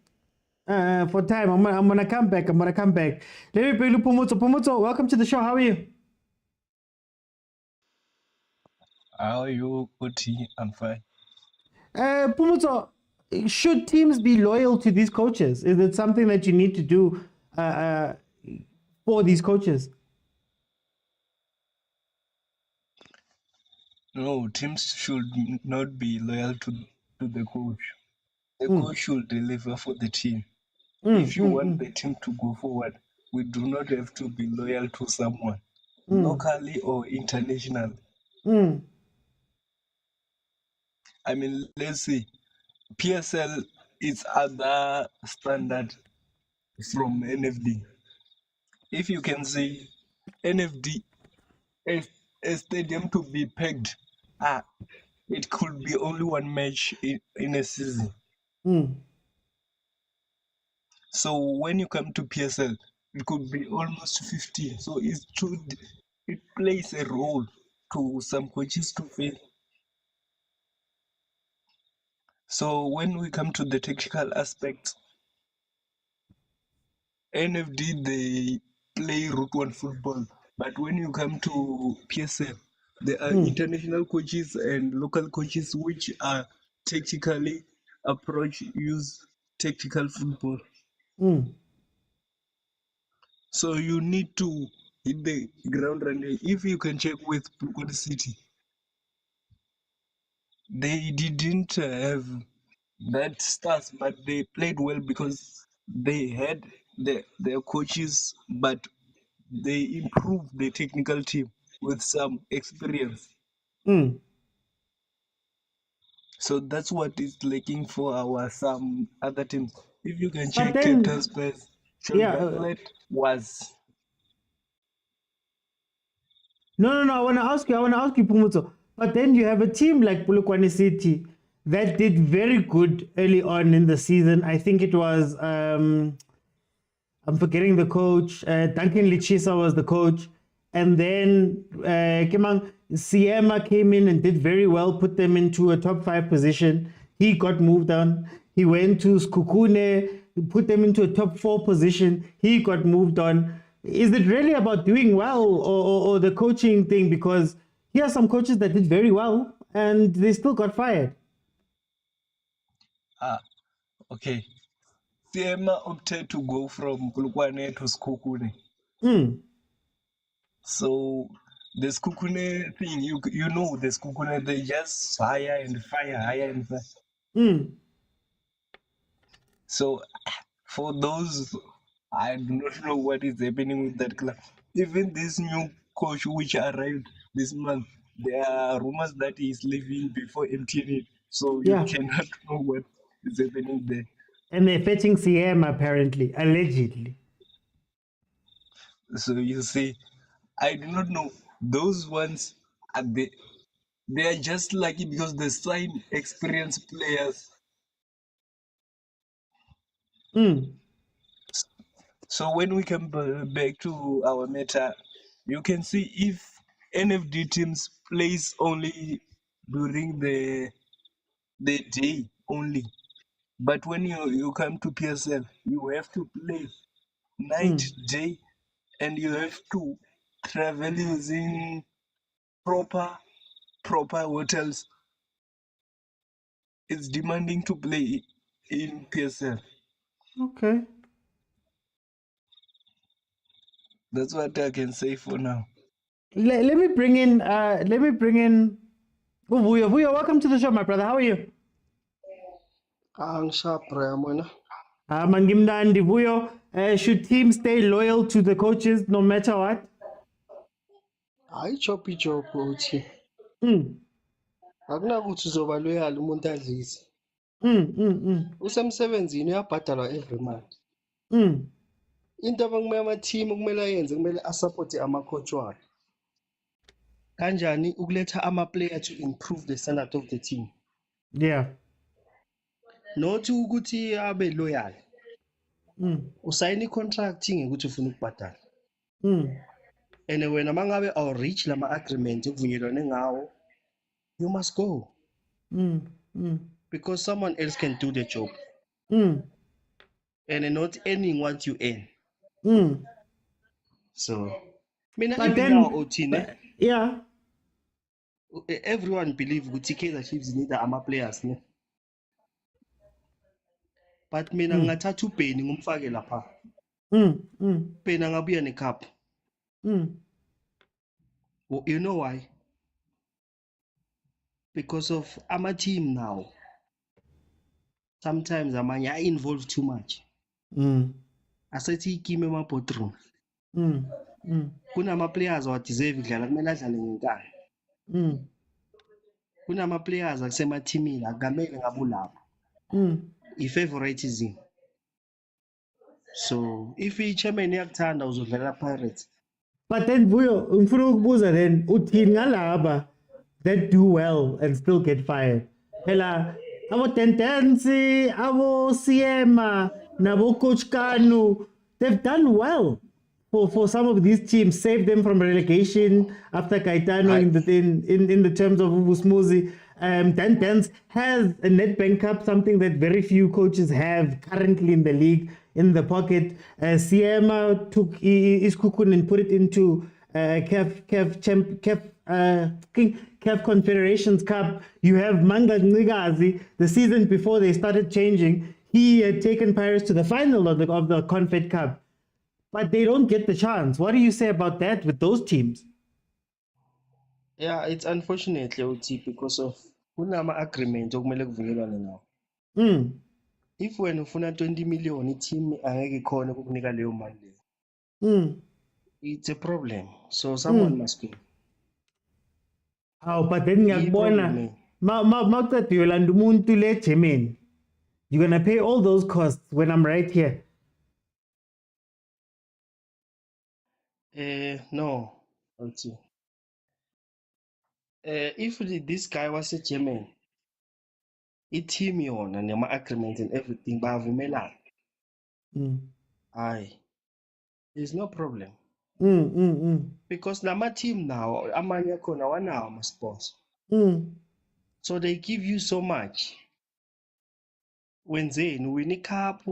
For time, I'm gonna come back. Let me bring you Pumutso. Pumutso, welcome to the show. How are you? How are you, Oti? I'm fine. Pumutso, should teams be loyal to these coaches? Is it something that you need to do for these coaches? No, teams should not be loyal to the coach. The coach should deliver for the team. If you want the team to go forward, we do not have to be loyal to someone, locally or internationally. I mean, let's see, PSL is other standard from NFD. If you can say NFD, a stadium to be pegged, it could be only one match in a season. So when you come to PSL, it could be almost 15. So it plays a role to some coaches to fail. So when we come to the tactical aspects, NFD, they play Route 1 football. But when you come to PSL, there are international coaches and local coaches which are tactically use tactical football. So you need to hit the ground running. If you can check with Pukot City, they didn't have that stars, but they played well because they had their coaches, but they improved the technical team with some experience. So that's what is lacking for some other teams. If you can check Cape Town Spurs, Sean Bartlett was. No. I want to ask you, Pumutso. But then you have a team like Polokwane City that did very good early on in the season. I think it was I'm forgetting the coach. Duncan Lichisa was the coach, and then Siema came in and did very well, put them into a top 5 position. He got moved on. He went to Skukune, put them into a top 4 position. He got moved on. Is it really about doing well or the coaching thing? Because here are some coaches that did very well and they still got fired. Okay. Siema opted to go from Polokwane to Skukune. Mm. So the Skukune thing, you know the Skukune, they just higher and fire. Mm. So for those, I do not know what is happening with that club. Even this new coach which arrived this month, there are rumors that he is leaving before emptying it. So you Yeah. cannot know what is happening there. And they're fetching CM apparently, allegedly. So you see, I do not know. Those ones are they are just lucky because they sign experienced players. Mm. So when we come back to our meta, you can see if NFD teams plays only during the day only. But when you come to PSL, you have to play night, Mm. day, and you have to travel using proper hotels. It's demanding to play in PSL. Okay. That's what I can say for now. Let me bring in Vuyo. Vuyo, welcome to the show, my brother. How are you? I'm sharp, Ramona. Mangimdandi Vuyo. Should teams stay loyal to the coaches no matter what? Hayi chop uthi Mm. akunakuthi uzoba loyal umuntu adlise. Usemsebenzini uyabhadalwa every month. Into abakumele ama-team okumele ayenze kumele asupporte ama-coach wakhe. Kanjani ukuletha ama-player to improve the standard of the team. Yeah. Not ukuthi abe loyal. Usayina i-contract ngekuthi ufuna ukubhadala. And wena mangabe awu-reach lama-agreement ekuvunyelwane ngawo, you must go. Because someone else can do the job. And not earning what you earn. So, mina But even then, now, Otine, yeah. everyone believe ukuthi Kaizer Chiefs need ama-players, ne? But mina ngingathatha uBhenny ngumfake lapha. Bhenny angabuya ne-cup. Well, you know why? Because of ama-team now. Sometimes amanye are-involved too much. Asethi ikime ema-boardroom. Kunama-players awadeserve idlala kumele adlale ngenkani. Kunama-players akusemathimini akamele ngabe ulapho. I-favoritism. So if i-chairman iyakuthanda uzodlalela Pirates. But then Vuyo, ngifuna ukubuza then uthini ngalaba that do well and still get fired? Phela abo Tendency, abo Siema, nabo Coach Kanu, they've done well for some of these teams, saved them from relegation after Caetano in the terms of Ubusmuzi. Dance has a Nedbank Cup, something that very few coaches have currently in the league, in the pocket. Siema took Iskukun and put it into CAF Confederations Cup. You have Manga Nigazi. The season before they started changing, he had taken Pirates to the final of the Confed Cup. But they don't get the chance. What do you say about that with those teams? Yeah, it's unfortunately Uti because of kunama-agreement okumele kuvunyelwane nawo. If wena ufuna 20 million i-team angeke ikhona ukukunika leyo mali leyo. It's a problem. So someone must go. Oh, but then ngiyakubona mawuceda uyolanda umuntu le Germany. You're going to pay all those costs when I'm right here. No. Uti. If this guy was a German, i-team yona nema-agreement and everything bayavumelana. Aye. There's no problem. Because nama-team now, amanye akhona awanawo ama-sponsor. So they give you so much. Wenzeni win i-cup,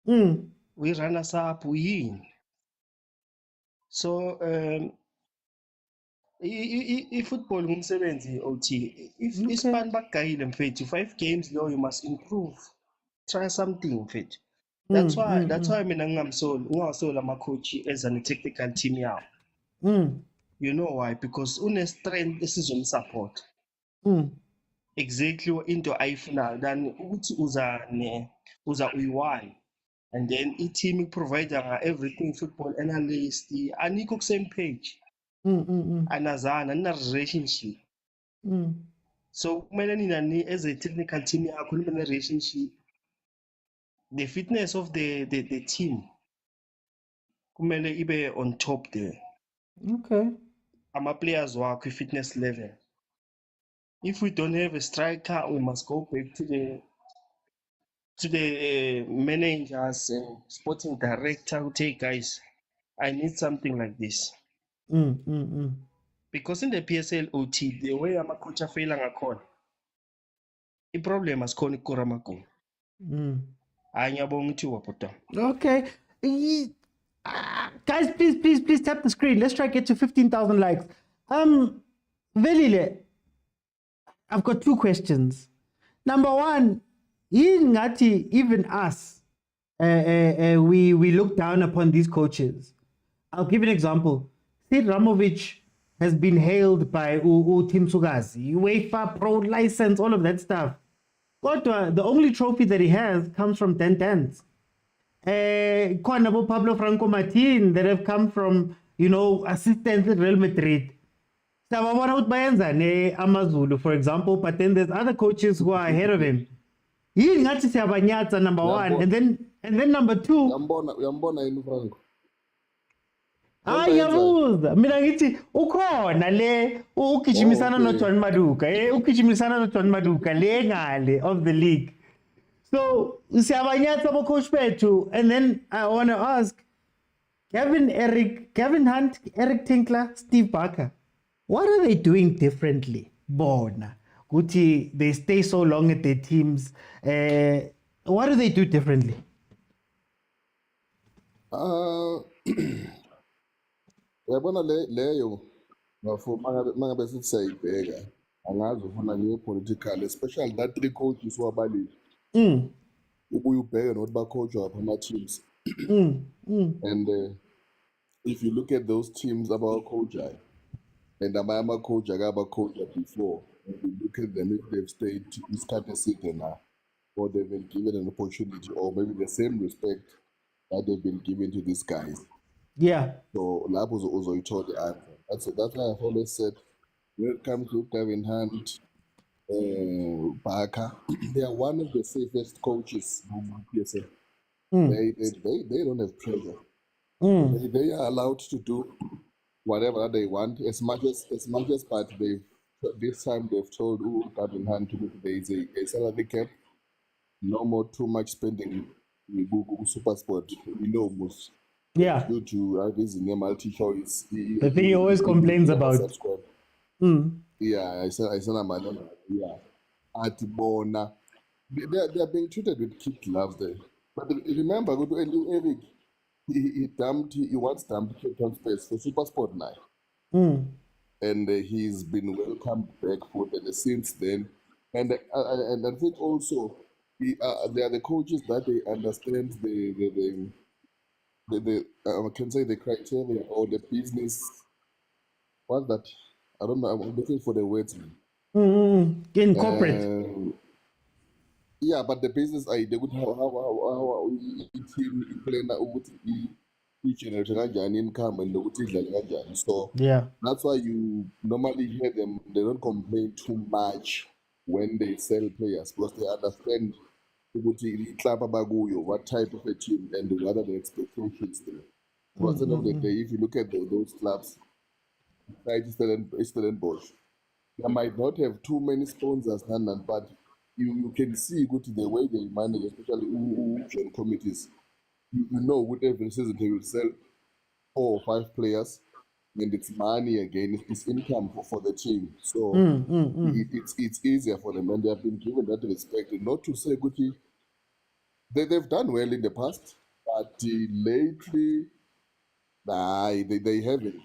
uyi-runners up, uyini. So i-football ngumsebenzi OT. If ispan bakugayile mfethu 5 games lo you must improve. Try something mfethu. That's why mina ngingasola ama-coach eza ne-technical team yawo. You know why? Because une-strength esizomsupport. Exactly into ayifunayo than ukuthi uza uyi-1 and then i-team i-provider everything, football analyst, anikho ku-same page. Anazana, nina-relationship. So kumele nina as a technical team yakho nibe ne-relationship. The fitness of the team kumele ibe on top there. Okay. Ama-players wakho i-fitness level. If we don't have a striker, we must go back to the managers and sporting director who take, guys, I need something like this. Because in the PSL OT, the way ama-coach afeyila ngakhona, i-problem asikhona ikukora amagoli. Hayi ngiyabonga ithuba bhuta. Okay. Guys, please tap the screen. Let's try to get to 15,000 likes. Velile, I've got 2 questions. Number 1, ngati even us, we look down upon these coaches. I'll give an example. Sid Ramovic has been hailed by Tim Sugazi, UEFA Pro license, all of that stuff. But the only trophy that he has comes from 10 tens. Pablo Franco Martin that have come from, assistants at Real Madrid. Amazulu, for example, but then there's other coaches who are ahead of him. Number 1, and then number 2. Uyambona yini Franco? Yabuza mina ngithi ukhona le ugijimisana noJohn Maduka ugijimisana noJohn Maduka le ngale of the league. So siyabanyatsa bo coach bethu, and then I want to ask Gavin Hunt, Eric Tinkler, Steve Barker, what are they doing differently? Bona Guti, they stay so long at their teams. What do they do differently? Uyabona leyo mangabe sithi sayibheka angazi ufuna ngiye-political, especially that 3 coaches wabalile. Ubuye ubheke nokuthi bacoachwa apha ama-teams. And if you look at those teams abawa-coachayo and amanye ama-coach akabacoacha before, and you look at them, if they've stayed isikhathi eside now, or they've been given an opportunity, or maybe the same respect that they've been given to these guys. Yeah. So lapho uzoyithola the answer. That's why I've always said, when it comes to Gavin Hunt, Barker, they are one of the safest coaches in PSL. They don't have pressure. They are allowed to do whatever they want, as much as but this time they've told Gavin Hunt there is a salary cap, no more too much spending with Google Supersport. Most. Yeah. Due to using a multi-choice. The thing he always complains about. Yeah, I said yeah. At Bona, they are being treated with kid gloves there. But remember, Eric, he once dumped Captain Space for Supersport now. And he's been welcomed back for them since then. And I think also they are the coaches that they understand I can say the criteria or the business. What's that? I don't know. I'm looking for the words. In corporate. Yeah, but the business idea would how team plan generate income and so yeah, that's why you normally hear them. They don't complain too much when they sell players because they understand what type of a team and what are the expectations there. Because at the end of the day, if you look at those clubs, like Stellenbosch, they might not have too many sponsors, but you can see the way they manage, especially joint committees. You know, with every season they will sell 4 or 5 players, and it's money again, it's income for the team. So it's easier for them, and they have been given that respect. Not to say they've done well in the past, but lately, they haven't.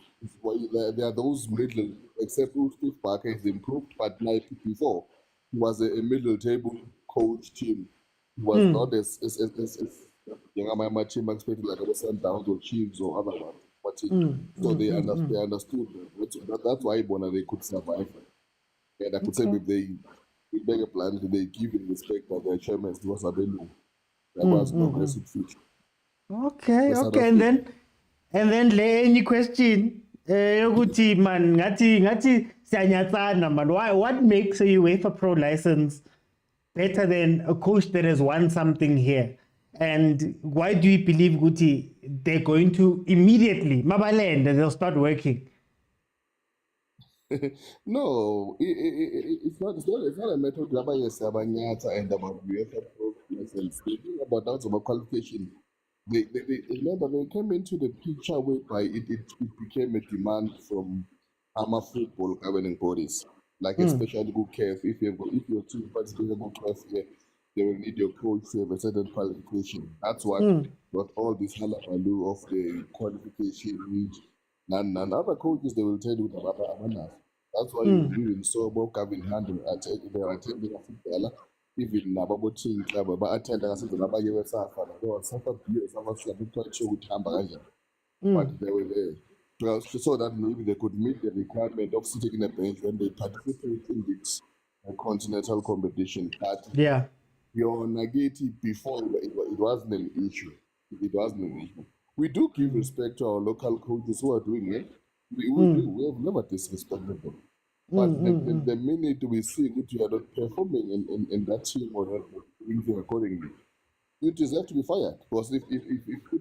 There are those middle, except Steve Barker has improved, but like before, he was a middle table coach team. He was not as my team expected like a Sundowns or Chiefs or other ones. So they understood that's why they could survive. And I could say if they make a plan, they give it respect by their chairman was available. There was progressive future. Okay, and then any question yokuthi man ngathi siyanyatsana man, what makes a UEFA Pro license better than a coach that has won something here? And why do you believe Guti they're going to immediately Mabalend and they'll start working? No, it's not a matter of Sabanyata and about UEFA Pro license. Speaking about that about qualification. They remember they came into the picture whereby it became a demand from Ama football governing bodies, like especially good CAF. If your team participates in good CAF here, they will need your coach to have a certain qualification. That's what got all this hullabaloo of the qualification. And other coaches they will tell you about Amanas. That's why you even saw about Gavin handle they are attending a footballer. Even Nababo team club, but attend as a Nabaya Safa, or Safa Beers, but they were there. So that maybe they could meet the requirement of sitting in a bench when they participate in this continental competition. But your Nagati before it wasn't an issue. It wasn't an issue. We do give respect to our local coaches who are doing it. We have never disrespected them. But the minute we see that you are not performing in that team or not doing accordingly, you deserve to be fired. Because if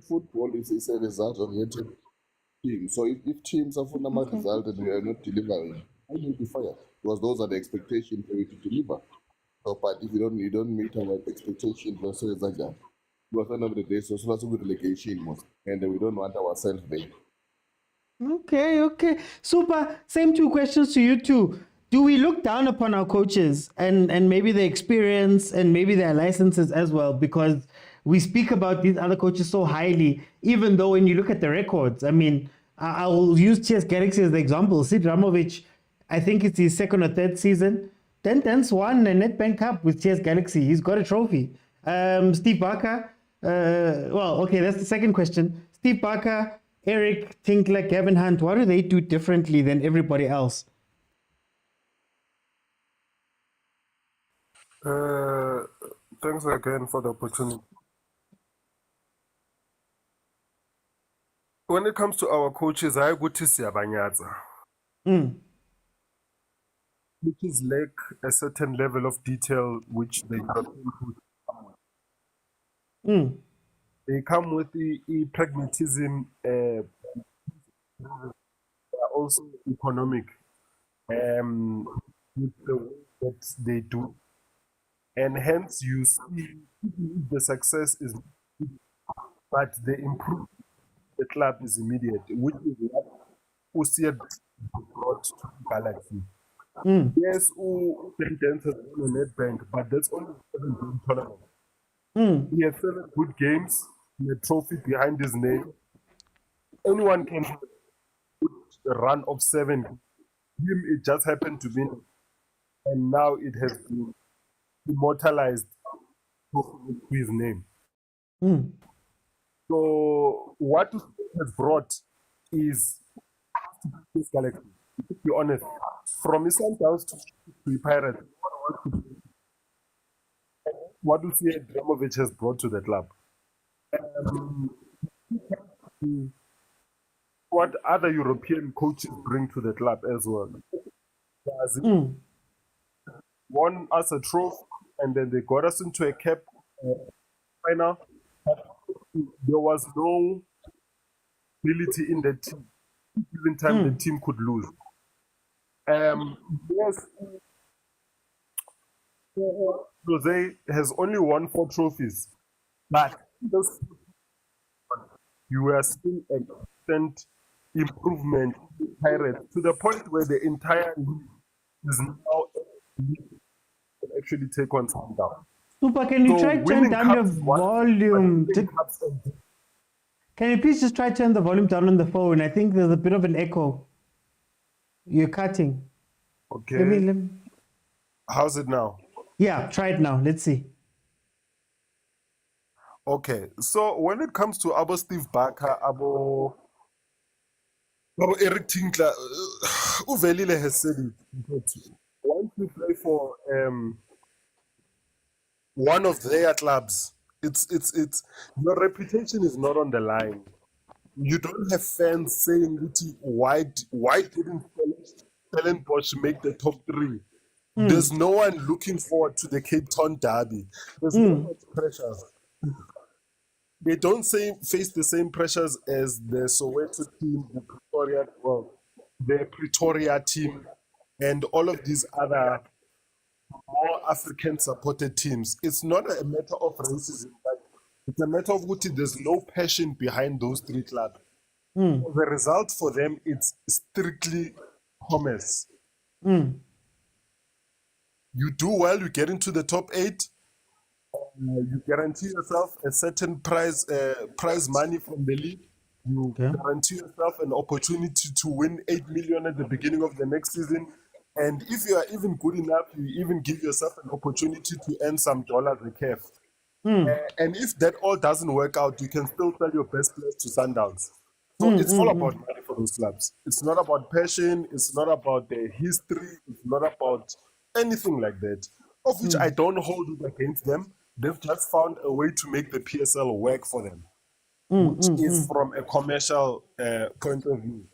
football is a result-oriented team, so if teams are fundamental result and we are not delivering, I will be fired. Because those are the expectations for you to deliver. So, but if you don't meet our expectations, so it's like that. Because at the end of the day, so that's with relegation most, and we don't want ourselves there. Okay. Super. Same two questions to you too. Do we look down upon our coaches and maybe their experience and maybe their licenses as well? Because we speak about these other coaches so highly, even though when you look at the records, I mean, I will use CS Galaxy as the example. Sid Ramovic, I think it's his second or third season. 10 won a Nedbank Cup with CS Galaxy. He's got a trophy. Steve Barker, that's the second question. Steve Barker, Eric Tinkler, Gavin Hunt, what do they do differently than everybody else? Thanks again for the opportunity. When it comes to our coaches, I go to Siyabanyatsa. Coaches lack a certain level of detail which they come They come with the pragmatism, also economic, with the way that they do. And hence you see the success is, but the improvement the club is immediate, which is what Usiad brought to Galaxy. Yes, Sundowns has won a Nedbank, but that's only 7 game tournament. He has 7 good games, a trophy behind his name. Anyone can have a run of 7. Him, it just happened to be, and now it has been immortalized to his name. So what has brought is this Galaxy. To be honest, from his Sundowns to Pirates, what do see Dramovic has brought to the club? What other European coaches bring to the club as well? Won us a trophy, and then they got us into a CAF final. There was no ability in the team. Even time the team could lose. Yes, Jose has only won 4 trophies, but you are still a constant improvement in Pirates to the point where the entire league is now actually take on Sundowns. Super, can you try to turn down your volume? Can you please just try to turn the volume down on the phone? I think there's a bit of an echo. You're cutting. Okay. How's it now? Yeah, try it now. Let's see. Okay, so when it comes to Abo Steve Barker, Abo Eric Tinkler, Uvelile has said it. But once you play for one of their clubs, it's your reputation is not on the line. You don't have fans saying, why didn't Stellenbosch make the top 3? There's no one looking forward to the Cape Town derby. There's no much pressure. They don't face the same pressures as the Soweto team, the Pretoria team, and all of these other more African-supported teams. It's not a matter of racism, but it's a matter of what there's no passion behind those 3 clubs. The result for them, it's strictly commerce. You do well, you get into the top 8, you guarantee yourself a certain prize money from the league. You guarantee yourself an opportunity to win 8 million at the beginning of the next season. And if you are even good enough, you even give yourself an opportunity to earn some dollars a CAF. And if that all doesn't work out, you can still sell your best players to Sundowns. So it's all about money for those clubs. It's not about passion. It's not about their history. It's not about anything like that, of which I don't hold it against them. They've just found a way to make the PSL work for them, which is from a commercial point of view.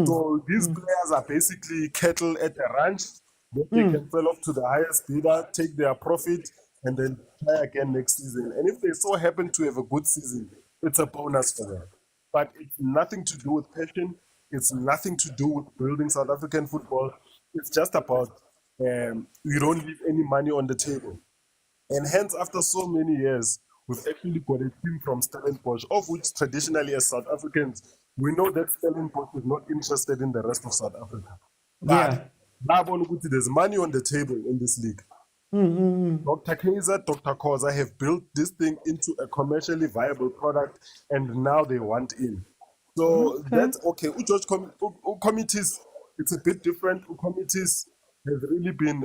So these players are basically cattle at a ranch that they can sell off to the highest bidder, take their profit, and then try again next season. And if they so happen to have a good season, it's a bonus for them. But it's nothing to do with passion. It's nothing to do with building South African football. It's just about you don't leave any money on the table. And hence, after so many years, we've actually got a team from Stellenbosch, of which traditionally as South Africans, we know that Stellenbosch is not interested in the rest of South Africa. But there's money on the table in this league. Dr. Kaizer, Dr. Khoza have built this thing into a commercially viable product, and now they want in. So that's okay. Judge committees, it's a bit different. Committees has really been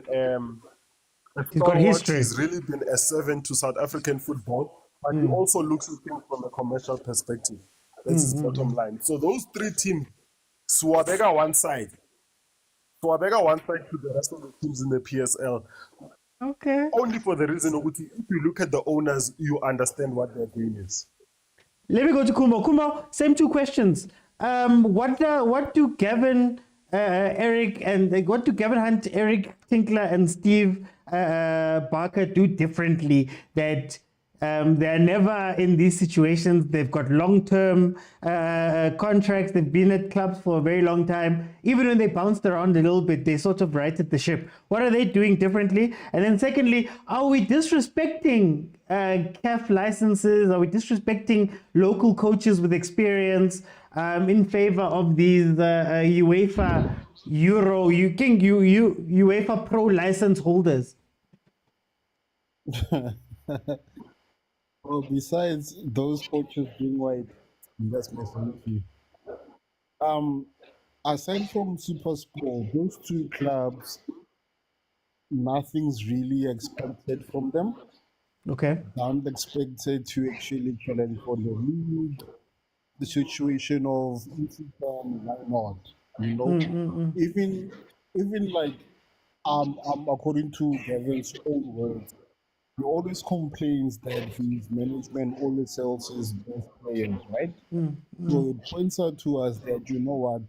he's really been a servant to South African football, but he also looks at things from a commercial perspective. That's his bottom line. So those 3 teams, Swabega one side to the rest of the teams in the PSL. Okay. Only for the reason of if you look at the owners, you understand what their game is. Let me go to Kumbo. Kumbo, same 2 questions. What do Gavin, Eric, and what do Gavin Hunt, Eric Tinkler, and Steve Barker do differently that they're never in these situations? They've got long-term contracts. They've been at clubs for a very long time. Even when they bounced around a little bit, they sort of righted the ship. What are they doing differently? And then secondly, are we disrespecting CAF licenses? Are we disrespecting local coaches with experience in favor of these UEFA UEFA Pro license holders? Well, besides those coaches being white, that's my sanity. Aside from Supersport, those 2 clubs, nothing's really expected from them. Okay. Aren't expected to actually challenge for the league. The situation of why not? You know, even like according to Gavin's own words, he always complains that his management always sells his best players, right? So it points out to us that, you know what,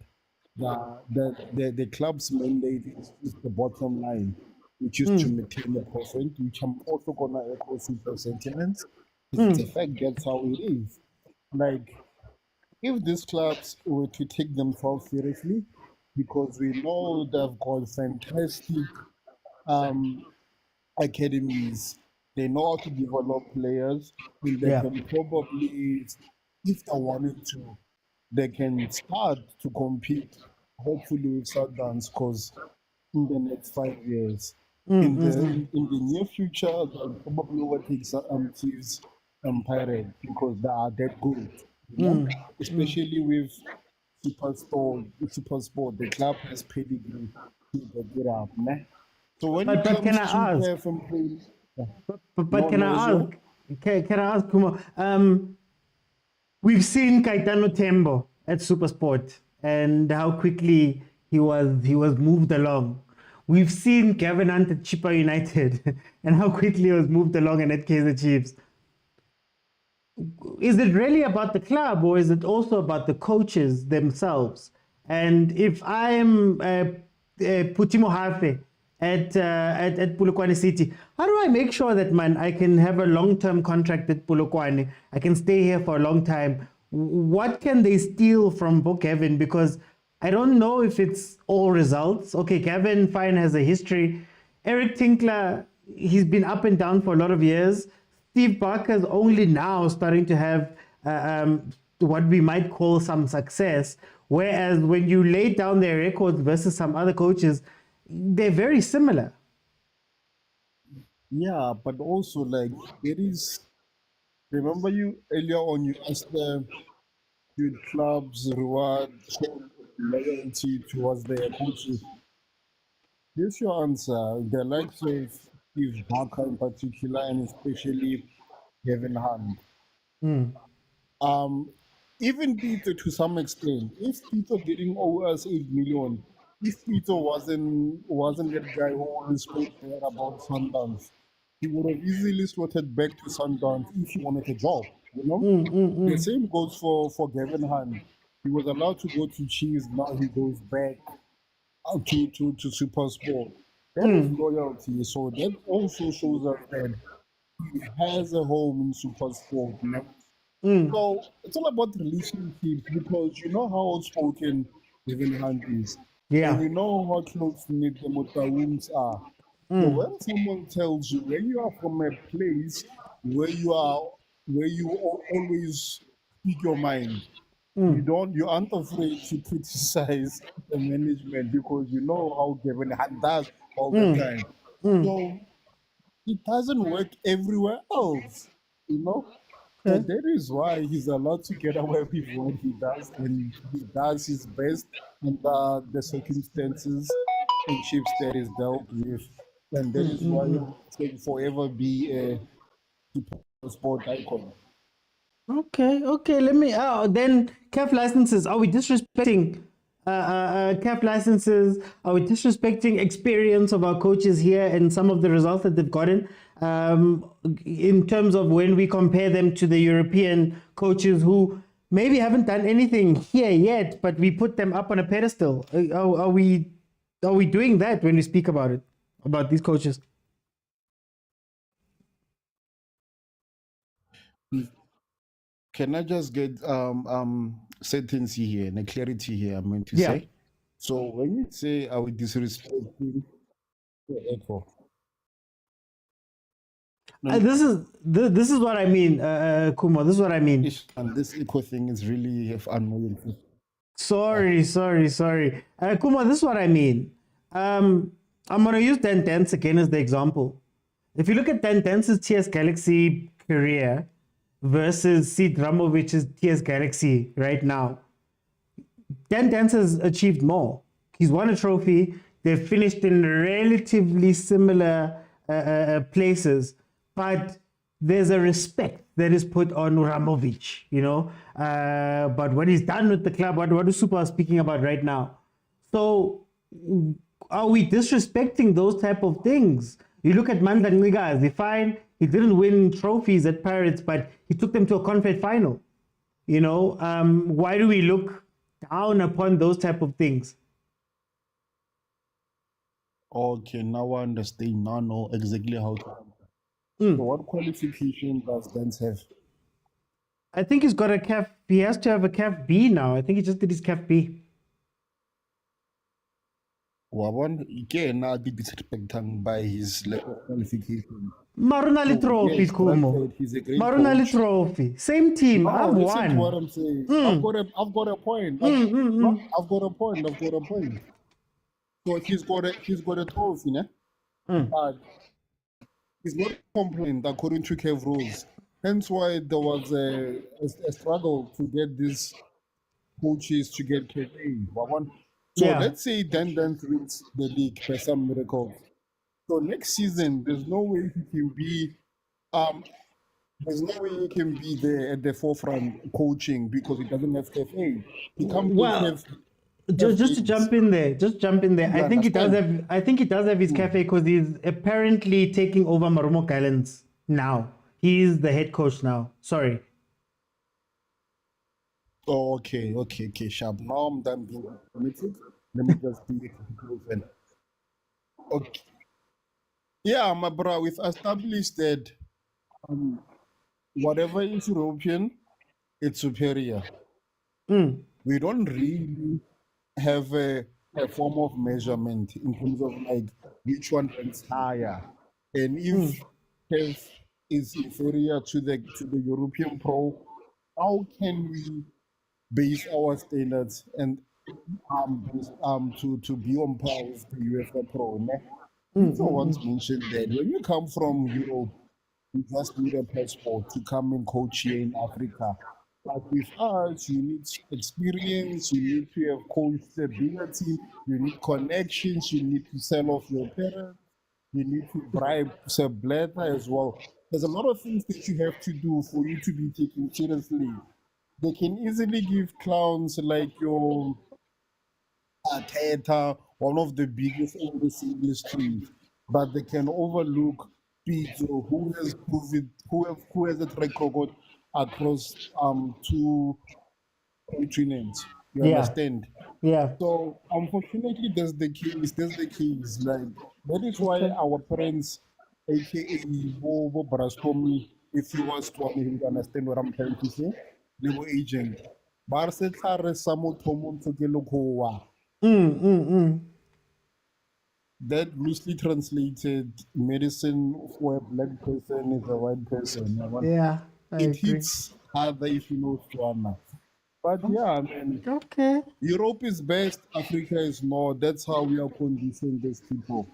the club's mandate is the bottom line, which is to maintain the profit, which I'm also going to echo Super sentiments. It's the fact that's how it is. Like, if these clubs were to take themselves seriously, because we know they've got fantastic academies, they know how to develop players, and they can probably, if they wanted to, they can start to compete, hopefully with Sundowns, because in the next 5 years, in the near future, they'll probably overtake Chiefs and Pirates because they are that good. You know? Especially with Supersport, the club has pedigree to back it up. So when But can I ask? Can I ask Kumo? We've seen Caetano Tembo at Supersport and how quickly he was moved along. We've seen Gavin Hunt at Chippa United and how quickly he was moved along and at Kaizer Chiefs. Is it really about the club or is it also about the coaches themselves? And if I'm Putimo Hafe at Polokwane City, how do I make sure that, man, I can have a long-term contract at Polokwane? I can stay here for a long time. What can they steal from Gavin? Because I don't know if it's all results. Okay, Gavin, fine, has a history. Eric Tinkler, he's been up and down for a lot of years. Steve Barker's only now starting to have what we might call some success. Whereas when you lay down their records versus some other coaches, they're very similar. Yeah, but also like there is. Remember you earlier on you asked should clubs reward loyalty towards their coaches? Here's your answer. The likes of Steve Barker in particular, and especially Kevin Hunt. Even Peter to some extent. If Peter didn't owe us 8 million, if Peter wasn't that guy who always spoke there about Sundowns, he would have easily slotted back to Sundowns if he wanted a job. You know, the same goes for Gavin Hunt. He was allowed to go to Chiefs. Now he goes back to Super Sport. That is loyalty. So that also shows us that he has a home in Super Sport. You know? So it's all about relationships because you know how outspoken Gavin Hunt is. Yeah. And you know how close-knit the Motaungs are. So when someone tells you when you are from a place where you always speak your mind, you aren't afraid to criticize the management because you know how Gavin Hunt does all the time. So it doesn't work everywhere else, you know. So that is why he's allowed to get away with what he does, and he does his best under the circumstances and chips that is dealt with. And that is why he will forever be a super sport icon. Okay. Let me. Then CAF licenses. Are we disrespecting CAF licenses? Are we disrespecting experience of our coaches here and some of the results that they've gotten? In terms of when we compare them to the European coaches who maybe haven't done anything here yet, but we put them up on a pedestal. Are we doing that when we speak about these coaches? Can I just get certainty here and a clarity here? I'm going to say. So when you say are we disrespecting the echo? This is what I mean, Kumo. This is what I mean. And this echo thing is really annoying. Sorry. Kumo, this is what I mean. I'm going to use Dan Dance again as the example. If you look at Dan Dance's TS Galaxy career versus Sid Ramovic's TS Galaxy right now, Dan Dance has achieved more. He's won a trophy. They've finished in relatively similar places, but there's a respect that is put on Ramovic, you know. But what he's done with the club, what is Super speaking about right now? So are we disrespecting those type of things? You look at Mandla Ncigazi, fine, he didn't win trophies at Pirates, but he took them to a Confed final. You know, why do we look down upon those type of things? Okay, now I understand. Now I know exactly how to answer. So what qualification does Dance have? I think he's got a CAF. He has to have a CAF B now. I think he just did his CAF B. Wabon again now be disrespected by his level of qualification. Marunali Trophy, yes, Kumo. granted, he's a great Marunali coach. Trophy. Same team. No, I've listen to won. what I'm saying. I've got a point. No, I've got a point. So he's got a trophy, né? But he's not complaining according to CAF rules. Hence why there was a struggle to get these coaches to get CAF A. So let's say Dan wins the league by some miracle. So next season, there's no way he can be There's no way he can be there at the forefront coaching because he doesn't have FA. He can't Well, just to jump in there. I think he does have his cafe because he's apparently taking over Marumo Gallants now. He's the head coach now. Sorry. Oh, okay, sharp. Now I'm done being committed. Let me just be proven. Okay. Yeah, my bro, we've established that whatever is European, it's superior. We don't really have a form of measurement in terms of like which one ranks higher. And if CAF is inferior to the European Pro, how can we base our standards and to be on par with the UEFA Pro? Pitso once mentioned that when you come from Europe, you just need a passport to come and coach here in Africa. But with us, you need experience, you need to have coach ability, you need connections, you need to sell off your parents, you need to bribe Sir Blatter as well. There's a lot of things that you have to do for you to be taken seriously. They can easily give clowns like your Teta, one of the biggest English industries, but they can overlook Pitso, who has proven, who has a track record across 2 continents. You understand? Yeah. So unfortunately, that's the case. Like that is why our parents, aka Bo Brastomi, if you was to understand what I'm trying to say, they were agent. Barsetare Samo Tomon Togelokowa. That loosely translated, medicine for a black person is a white person. Yeah, it hits harder if you know Swana. But yeah, man. Okay. Europe is best, Africa is not. That's how we are conditioned as people.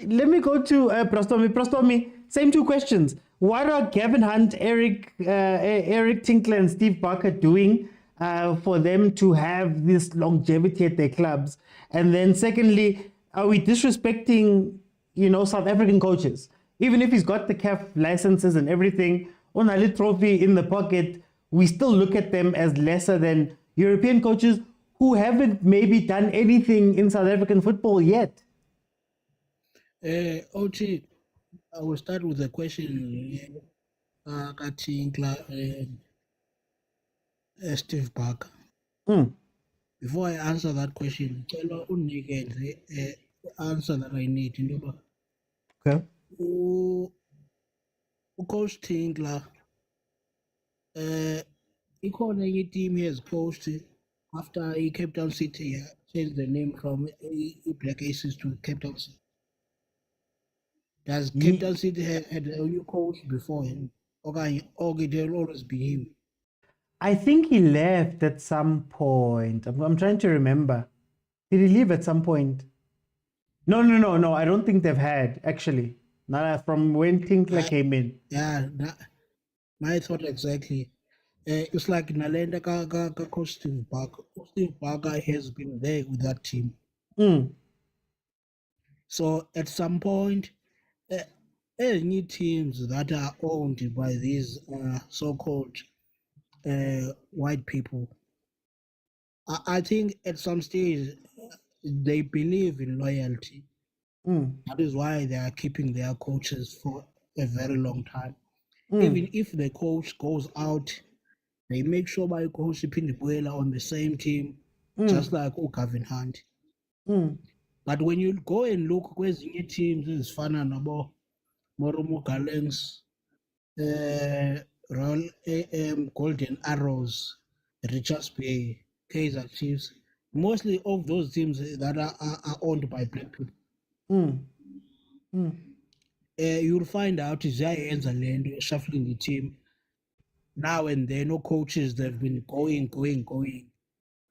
Let me go to Prastomi. Same 2 questions. What are Gavin Hunt, Eric Tinkler, and Steve Barker doing for them to have this longevity at their clubs? And then secondly, are we disrespecting, South African coaches? Even if he's got the CAF licenses and everything, on a little trophy in the pocket, we still look at them as lesser than European coaches who haven't maybe done anything in South African football yet. OT, I will start with the question. Steve Barker. Before I answer that question, tell the answer that I need. Okay. Coach Tinkler, he team he has coached after he Cape Town City changed the name from Black Aces to Cape Town City. Does Cape Town City had a new coach before him? Okay, they'll always be him. I think he left at some point. I'm trying to remember. Did he leave at some point? No. I don't think they've had, actually. Not from when Tinkler came in. Yeah, my thought exactly. It's like Nalenda Coach Steve Barker. Steve Barker has been there with that team. So at some point, any teams that are owned by these so-called white people, I think at some stage they believe in loyalty. That is why they are keeping their coaches for a very long time. Even if the coach goes out, they make sure by coach Pindibuela on the same team, just like Gavin Hunt. But when you go and look where's the teams, it's Fana Nabo, Moromo Gallants, Royal AM, Golden Arrows, Richards Bay, Kaizer Chiefs, mostly of those teams that are owned by black people. You'll find out Zaya ends and land shuffling the team. Now and then, no coaches, they've been going.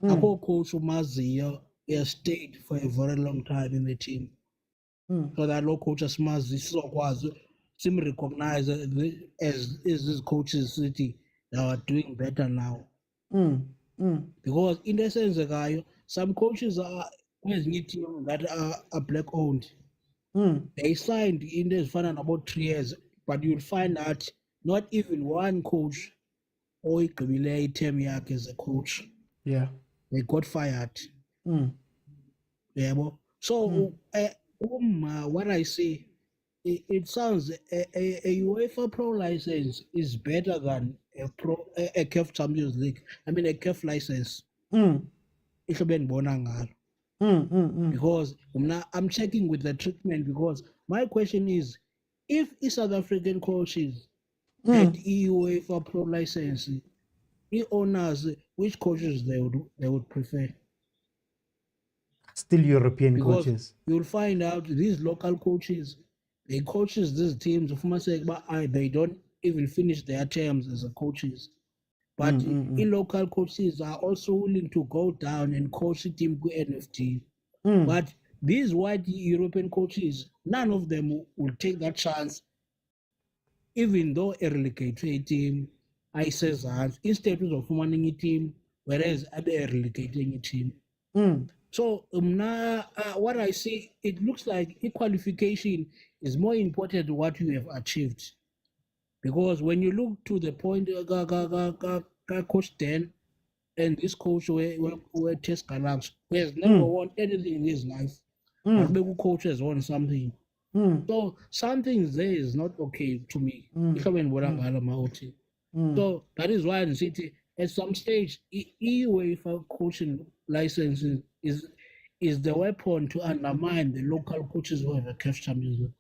A whole coach Mazia has stayed for a very long time in the team. So that local coaches Mazia seem recognized as these coaches city that are doing better now. Because in the sense, some coaches are new team that are black owned. They signed in this fund about 3 years, but you'll find out not even one coach oyigqibile iterm yakhe as a coach. Yeah. They got fired. Yeah, so what I say, it sounds a UEFA Pro license is better than a CAF Champions League. I mean a CAF license. Because I'm checking with the treatment, because my question is, if South African coaches had UEFA Pro license, the owners, which coaches they would prefer? Still European Because coaches. you'll find out these local coaches, they coaches these teams of they don't even finish their terms as a coaches. But in local coaches are also willing to go down and coach a team to NFT. But these white European coaches, none of them will take that chance, even though a relegated team, I says that, instead of forming a team, whereas they're relegating a team. So what I see, it looks like qualification is more important than what you have achieved. Because when you look to the point, Coach Dan and this coach were Test Galax, who has never won anything in his life, but maybe coach has won something. So something there is not okay to me. So that is why in City, at some stage, UEFA coaching licenses is the weapon to undermine the local coaches who have a CAF Champions League.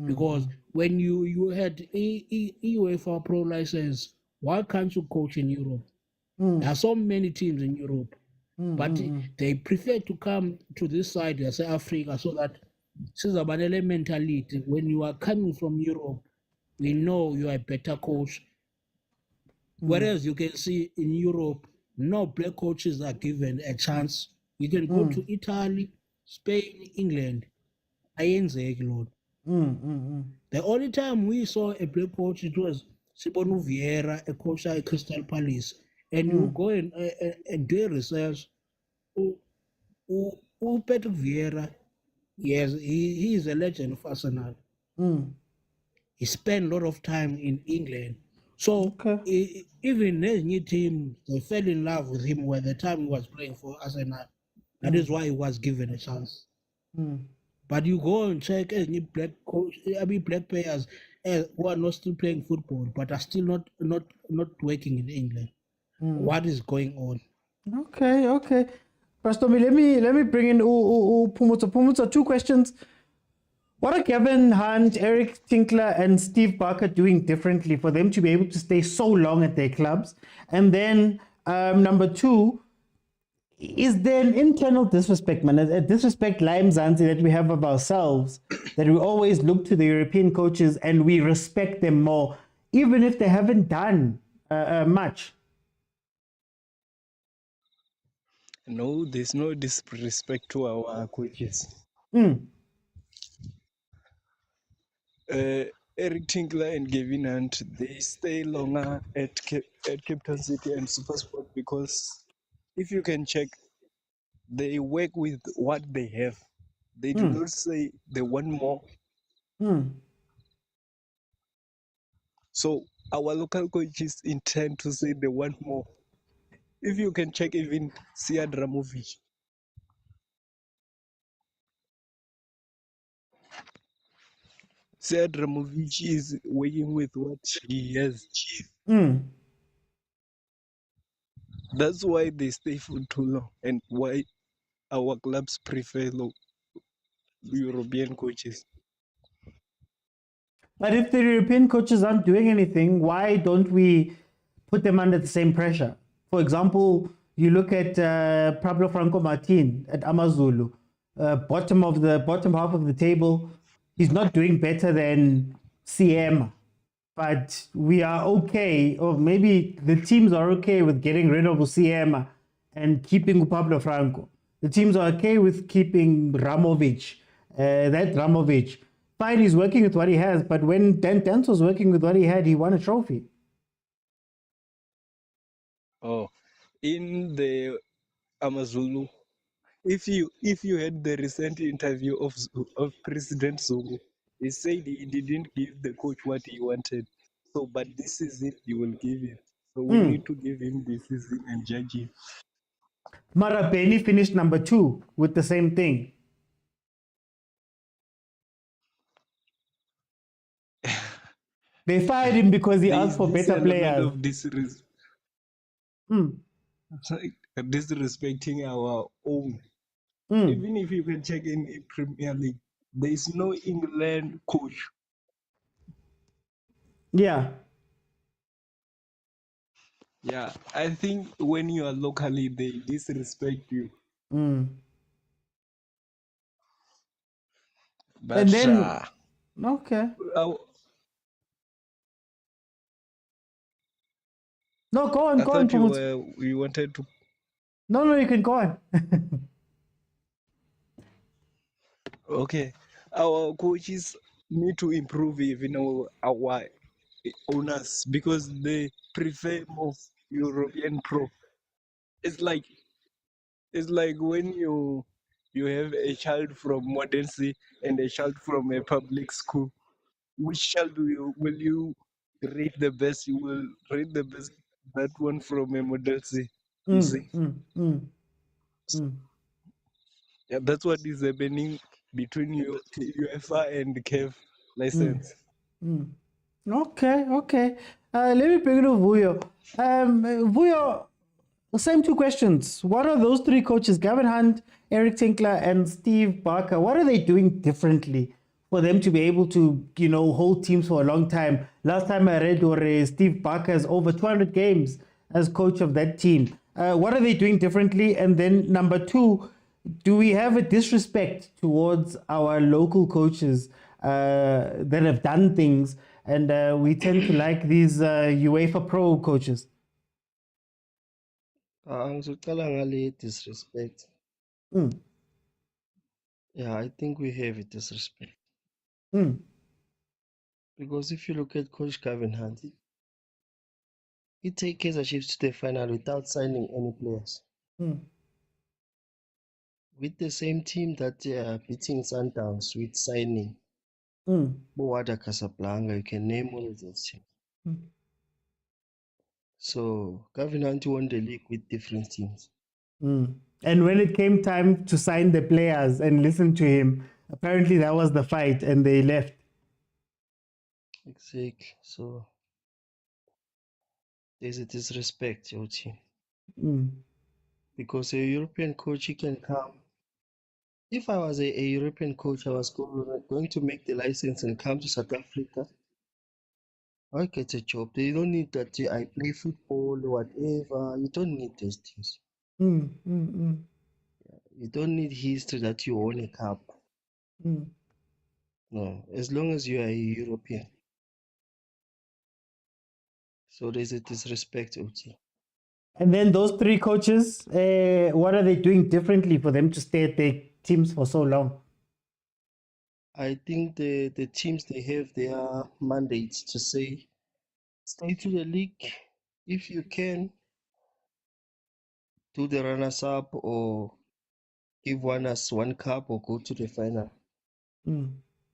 Because when you had UEFA Pro license, why can't you coach in Europe? There are so many teams in Europe, but they prefer to come to this side, say Africa, so that Sizabanele mentality. When you are coming from Europe, we know you are a better coach. Whereas you can see in Europe, no black coaches are given a chance. You can go to Italy, Spain, England. The only time we saw a black coach, it was Sibonu Vieira, a coach at Crystal Palace. And you go and do research. Patrick Vieira, yes, he is a legend of Arsenal. He spent a lot of time in England. So even the new team, they fell in love with him when the time he was playing for Arsenal. That is why he was given a chance. But you go and check any black players who are not still playing football, but are still not working in England. What is going on? Okay. Pastor, let me bring in Pumuta. Pumuta, two questions. What are Gavin Hunt, Eric Tinkler, and Steve Barker doing differently for them to be able to stay so long at their clubs? And then number two, is there an internal disrespect, man? A disrespect, Zanzi, that we have of ourselves, that we always look to the European coaches and we respect them more, even if they haven't done much? No, there's no disrespect to our coaches. Eric Tinkler and Gavin Hunt, they stay longer at Captain City and Supersport because if you can check, they work with what they have. They do not say they want more. So our local coaches intend to say they want more. If you can check even Sia Dramovic. Sia Dramovic is working with what he has. That's why they stay for too long and why our clubs prefer European coaches. But if the European coaches aren't doing anything, why don't we put them under the same pressure? For example, you look at Pablo Franco Martin at Amazulu, bottom half of the table. He's not doing better than CM, but we are okay, or maybe the teams are okay with getting rid of CM and keeping Pablo Franco. The teams are okay with keeping Ramovic, Ramovic. Fine, he's working with what he has, but when Dance was working with what he had, he won a trophy. Oh, in the Amazulu, if you had the recent interview of President Zulu, he said he didn't give the coach what he wanted. So, but this season he will give it. So we need to give him this season and judge him. Mara Benny finished number 2 with the same thing. They fired him because he asked for better players. Of disrespecting our own. Even if you can check in Premier League, there is no England coach. Yeah. Yeah, I think when you are locally, they disrespect you. But And then, okay. No, go on, I go on. thought you wanted to. No, you can go on. Okay, our coaches need to improve even our owners because they prefer more European pro. It's like when you have a child from modern C and a child from a public school. Which child will you rate the best? You will rate the best that one from a model C. You see? Yeah, that's what is happening between UEFA and the CAF license. Okay. Let me bring it to Vuyo. Vuyo, the same 2 questions. What are those 3 coaches, Gavin Hunt, Eric Tinkler, and Steve Barker, what are they doing differently for them to be able to, hold teams for a long time? Last time I read, Steve Barker has over 200 games as coach of that team. What are they doing differently? And then number 2, do we have a disrespect towards our local coaches that have done things, and we tend to like these UEFA Pro coaches? Ngizocala ngale disrespect. Yeah, I think we have a disrespect. Because if you look at Coach Gavin Hunt, he take Kaizer Chiefs to the final without signing any players. With the same team that they are beating Sundowns with signing. Boada Casablanca, you can name all of those teams. So Gavin Hunt won the league with different teams. And when it came time to sign the players and listen to him, apparently that was the fight and they left. Exactly. So there's a disrespect, your team. Because a European coach, he can come. If I was a European coach, I was going to make the license and come to South Africa. I get a job. They don't need that I play football or whatever. You don't need those things. You don't need history that you own a cup. No, as long as you are a European. So there's a disrespect, OT. And then those 3 coaches, what are they doing differently for them to stay at their teams for so long? I think the teams, they have their mandates to say, stay to the league if you can, do the runners-up or give us one cup or go to the final.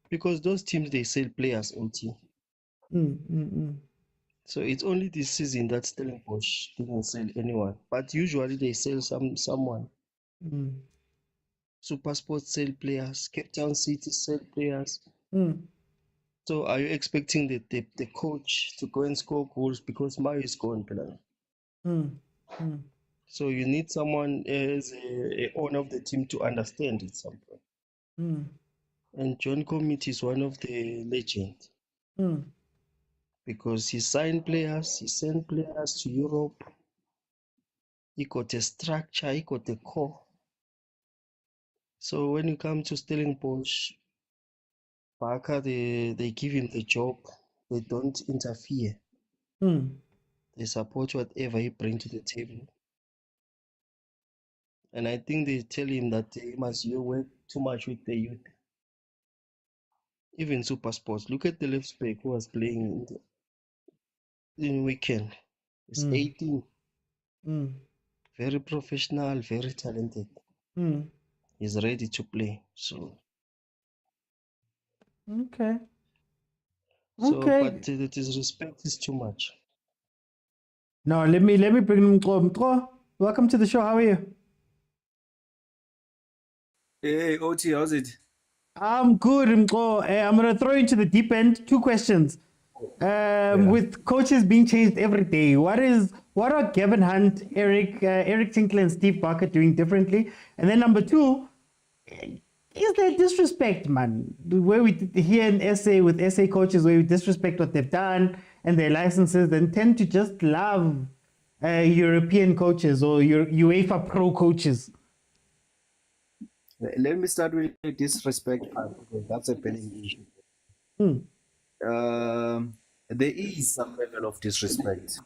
Because those teams, they sell players, OT. So it's only this season that Stellenbosch didn't sell anyone. But usually they sell someone. Supersport sell players, Cape Town City sell players. So are you expecting the coach to go and score goals because Mario is gone? So you need someone as a owner of the team to understand it something. And John Committee is one of the legends. Because he signed players, he sent players to Europe. He got a structure, he got a core. So when you come to Stellenbosch, Barker, they give him the job. They don't interfere. They support whatever he brings to the table. And I think they tell him that he must work too much with the youth. Even Super Sports. Look at the left back who was playing in weekend. He's 18. Very professional, very talented. He's ready to play. So So, Okay. but the disrespect is too much. No, let me bring him. Mtro, welcome to the show. How are you? Hey, OT, how's it? I'm good, Mtro. I'm gonna throw you into the deep end. 2 questions. With coaches being changed every day, what are Gavin Hunt, Eric Tinkler, and Steve Barker doing differently? And then number 2, is there disrespect, man? Where we here in SA with SA coaches, where we disrespect what they've done and their licenses, and tend to just love European coaches or UEFA Pro coaches. Let me start with the disrespect part, because that's a burning issue. There is some level of disrespect,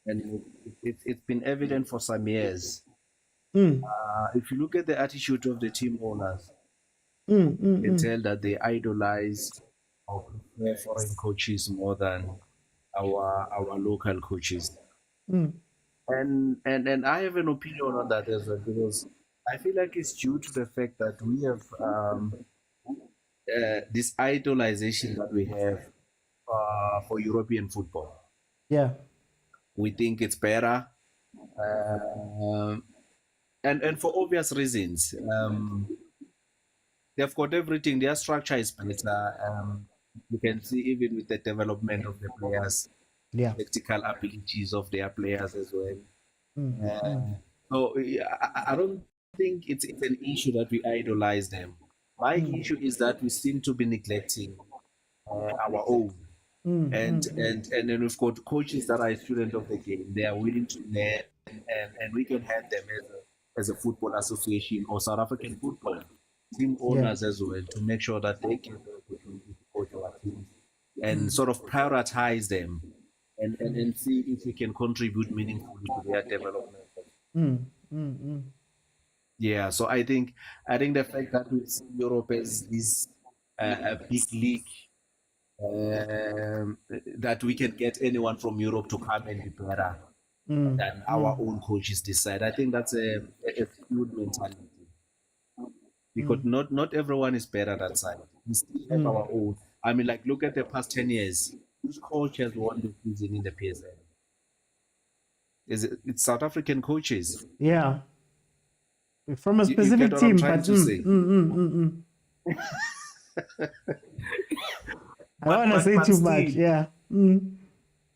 and it's been evident for some years. If you look at the attitude of the team owners, you can tell that they idolize or prefer foreign coaches more than our local coaches. And I have an opinion on that as well, because I feel like it's due to the fact that we have this idolization that we have for European football. Yeah. We think it's better, and for obvious reasons. They've got everything. Their structure is better. You can see even with the development of the players, tactical abilities of their players as well. So I don't think it's an issue that we idolize them. My issue is that we seem to be neglecting our own. And then we've got coaches that are a student of the game. They are willing to learn, and we can help them as a football association or South African football team owners as well, to make sure that they can coach our teams and sort of prioritize them and see if we can contribute meaningfully to their development. Yeah, so I think the fact that we see Europe as this a big league, that we can get anyone from Europe to come and be better than our own coaches decide. I think that's a skewed mentality, because not everyone is better that side. We still have our own. I mean, like, look at the past 10 years. Which coach has won the season in the PSL? It's South African coaches. Yeah. From a specific you team, but I don't want to say too much. Yeah.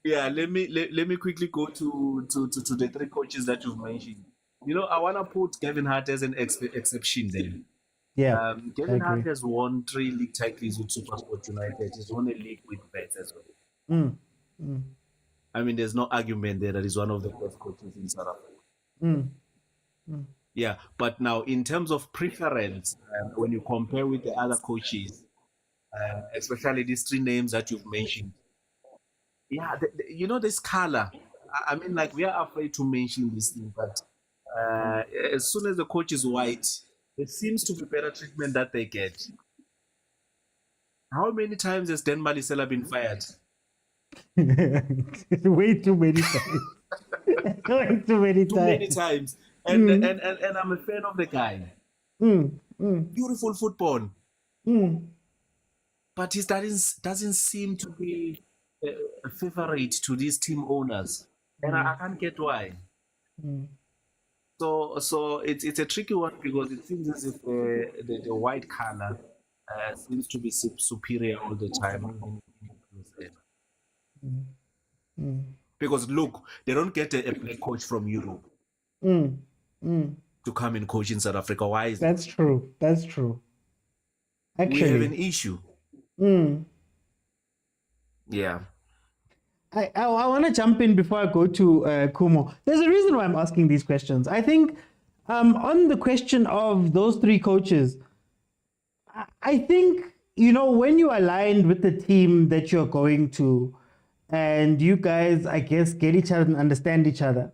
Yeah. Let me quickly go to the 3 coaches that you've mentioned. I want to put Gavin Hart as an exception there. Yeah. Gavin Hart has won 3 league titles with SuperSport United. He's won a league with Bets as well. I mean, there's no argument there that he's one of the best coaches in South Africa. Yeah, but now in terms of preference, when you compare with the other coaches, especially these 3 names that you've mentioned, this color. I mean, like, we are afraid to mention this thing, but as soon as the coach is white, it seems to be better treatment that they get. How many times has Dan Malisela been fired? Way too many times. Way too many times. Too many times. And I'm a fan of the guy. Beautiful football. But he doesn't seem to be a favorite to these team owners. And I can't get why. So it's a tricky one, because it seems as if the white color seems to be superior all the time. Because look, they don't get a black coach from Europe to come and coach in South Africa. Why is That's true. That's true. Actually, we have an issue. Yeah. I want to jump in before I go to Kumo. There's a reason why I'm asking these questions. I think on the question of those 3 coaches, I think, when you aligned with the team that you're going to, and you guys, I guess, get each other and understand each other.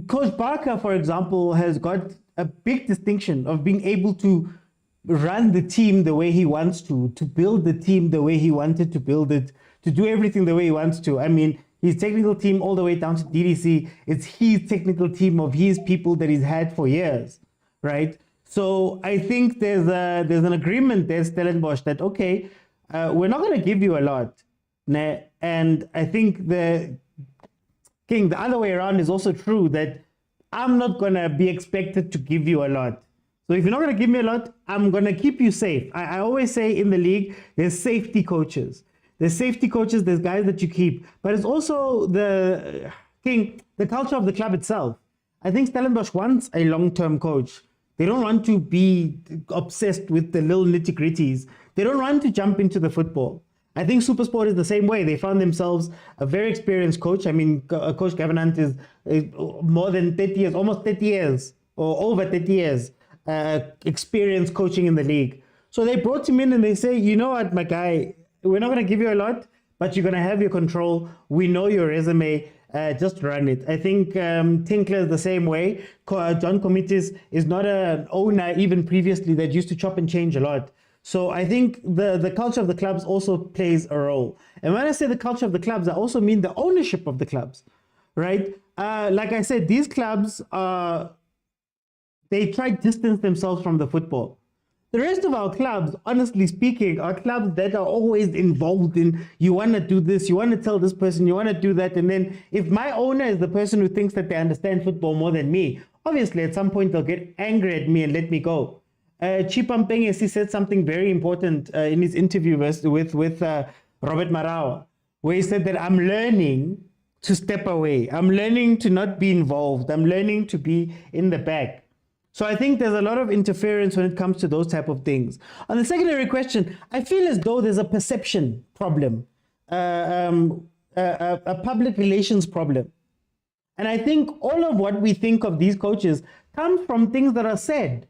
Coach Barker, for example, has got a big distinction of being able to run the team the way he wants to build the team the way he wanted to build it, to do everything the way he wants to. I mean, his technical team all the way down to DDC, it's his technical team of his people that he's had for years, right? So I think there's an agreement there, Stellenbosch, that, okay, we're not going to give you a lot. And I think the other way around is also true, that I'm not going to be expected to give you a lot. So if you're not going to give me a lot, I'm going to keep you safe. I always say in the league, there's safety coaches. There's safety coaches, there's guys that you keep. But it's also the culture of the club itself. I think Stellenbosch wants a long-term coach. They don't want to be obsessed with the little nitty-gritties. They don't want to jump into the football. I think Supersport is the same way. They found themselves a very experienced coach. I mean, Coach Gavin is more than 30 years, almost 30 years, or over 30 years, experience coaching in the league. So they brought him in and they say, you know what, my guy, we're not going to give you a lot, but you're going to have your control. We know your resume. Just run it. I think Tinkler is the same way. John Comitis is not an owner even previously that used to chop and change a lot. So I think the culture of the clubs also plays a role. And when I say the culture of the clubs, I also mean the ownership of the clubs, right? Like I said, these clubs, they try to distance themselves from the football. The rest of our clubs, honestly speaking, are clubs that are always involved in, you want to do this, you want to tell this person, you want to do that. And then if my owner is the person who thinks that they understand football more than me, obviously at some point they'll get angry at me and let me go. Chipampenge, he said something very important in his interview with Robert Marawa, where he said that I'm learning to step away. I'm learning to not be involved. I'm learning to be in the back. So I think there's a lot of interference when it comes to those type of things. On the secondary question, I feel as though there's a perception problem, a public relations problem. And I think all of what we think of these coaches comes from things that are said.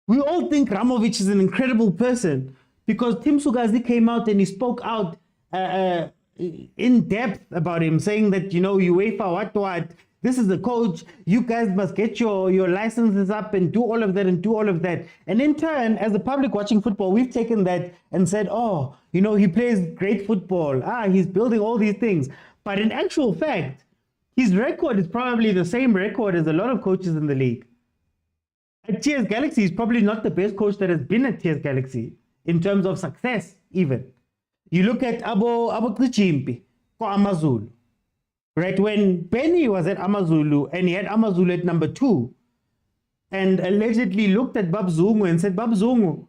We all think Ramovic is an incredible person because Tim Sugazi came out and he spoke out in depth about him, saying that, you know, UEFA, what, this is the coach, you guys must get your licenses up and do all of that and do all of that. And in turn, as the public watching football, we've taken that and said, oh, you know, he plays great football. He's building all these things. But in actual fact, his record is probably the same record as a lot of coaches in the league. At TS Galaxy, he's probably not the best coach that has been at TS Galaxy in terms of success, even. You look at Abo Kwichimpi for Amazulu, right? When Benny was at Amazulu and he had Amazulu at number 2 and allegedly looked at Bab Zungu and said, Bab Zungu,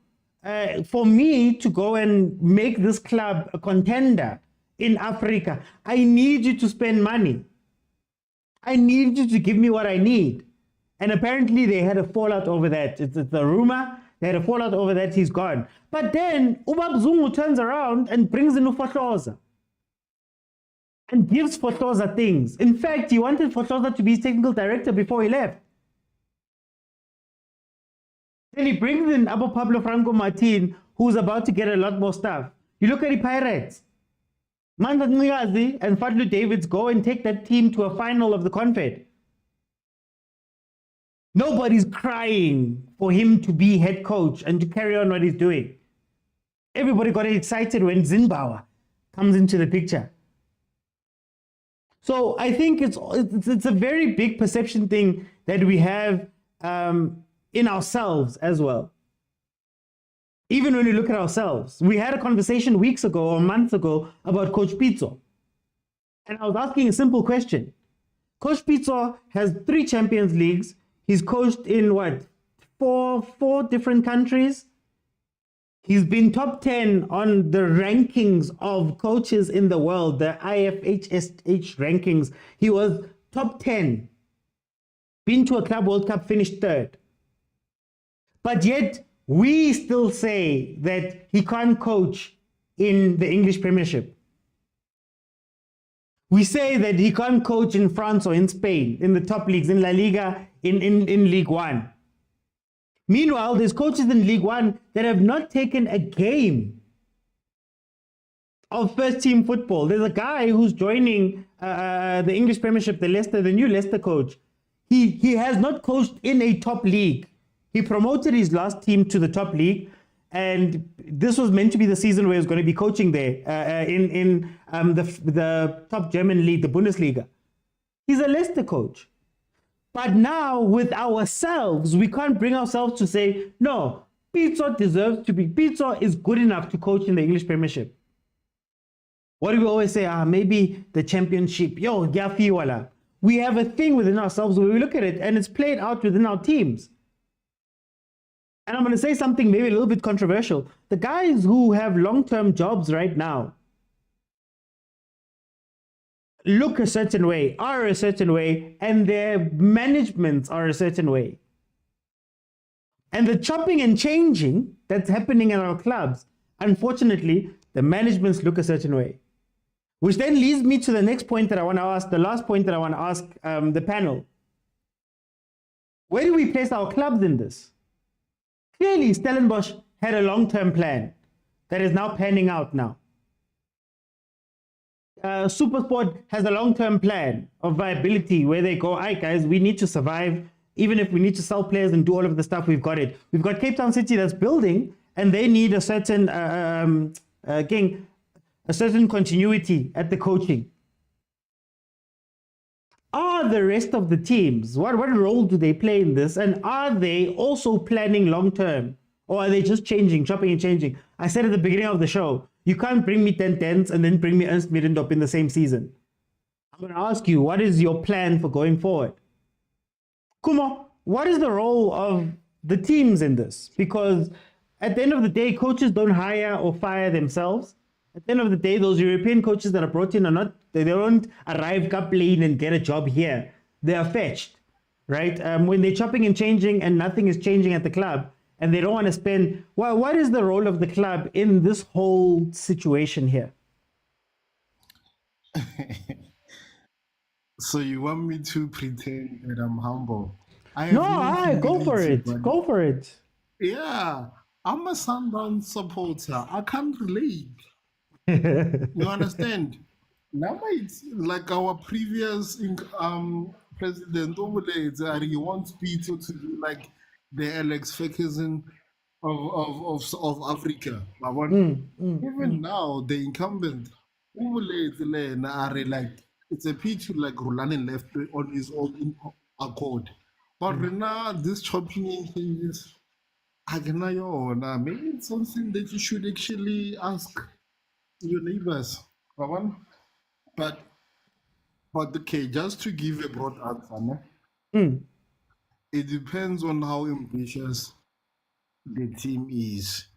for me to go and make this club a contender in Africa, I need you to spend money. I need you to give me what I need. And apparently they had a fallout over that. It's a rumor. They had a fallout over that. He's gone. But then Ubab Zungu turns around and brings in Ufotloza and gives Fotloza things. In fact, he wanted Fotloza to be his technical director before he left. Then he brings in Abo Pablo Franco Martin, who's about to get a lot more stuff. You look at the Pirates. Mandat Nigazi and Fadlu Davids go and take that team to a final of the Confed. Nobody's crying for him to be head coach and to carry on what he's doing. Everybody got excited when Zimbabwe comes into the picture. So I think it's a very big perception thing that we have in ourselves as well. Even when we look at ourselves, we had a conversation weeks ago or months ago about Coach Pitso. And I was asking a simple question. Coach Pitso has 3 Champions Leagues. He's coached in four different countries. He's been top 10 on the rankings of coaches in the world, the IFHSH rankings. He was top 10. Been to a Club World Cup, finished 3rd. But yet, we still say that he can't coach in the English Premiership. We say that he can't coach in France or in Spain, in the top leagues, in La Liga, in League One. Meanwhile, there's coaches in League One that have not taken a game of first team football. There's a guy who's joining the English Premiership, the new Leicester coach. He has not coached in a top league. He promoted his last team to the top league, and this was meant to be the season where he was going to be coaching there in the top German league, the Bundesliga. He's a Leicester coach. But now with ourselves, we can't bring ourselves to say, no, Pitso deserves to be. Pitso is good enough to coach in the English Premiership. What do we always say? Maybe the championship. Yo, Gafi wala. We have a thing within ourselves where we look at it and it's played out within our teams. And I'm going to say something maybe a little bit controversial. The guys who have long-term jobs right now look a certain way, are a certain way, and their managements are a certain way. And the chopping and changing that's happening in our clubs, unfortunately, the managements look a certain way. Which then leads me to the next point that I want to ask, the last point that I want to ask the panel. Where do we place our clubs in this? Clearly, Stellenbosch had a long-term plan that is now panning out now. Supersport has a long-term plan of viability where they go, all right, guys, we need to survive. Even if we need to sell players and do all of the stuff, we've got it. We've got Cape Town City that's building, and they need a certain a certain continuity at the coaching. Are the rest of the teams, what role do they play in this? And are they also planning long-term? Or are they just changing, chopping and changing? I said at the beginning of the show, you can't bring me 10 tens and then bring me Ernst Middendorp in the same season. I'm going to ask you, what is your plan for going forward? Kumo, what is the role of the teams in this? Because at the end of the day, coaches don't hire or fire themselves. At the end of the day, those European coaches that are brought in are not, they don't arrive cup lane and get a job here. They are fetched, right? When they're chopping and changing and nothing is changing at the club and they don't want to spend, well, what is the role of the club in this whole situation here? So you want me to pretend that I'm humble? Go for it. Go for it. Yeah, I'm a Sundowns supporter. I can't relate. You understand? Now it's like our previous president he wants Pitso to be like the Alex Ferguson of Africa. Even now, the incumbent are like it's a picture like Rulani left on his own accord. But now this chopping and changes, maybe it's something that you should actually ask your neighbors. But okay, just to give a broad answer, it depends on how ambitious the team is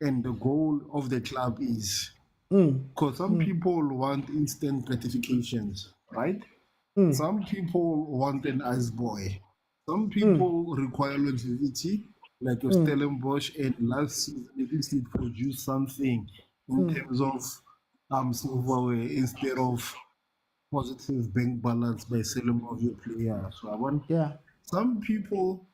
and the goal of the club is. Because some people want instant gratifications, right? Some people want an ice boy. Some people require longevity, like your Stellenbosch, and last season at least it produced something in terms of silverware instead of positive bank balance by selling of your players. So some people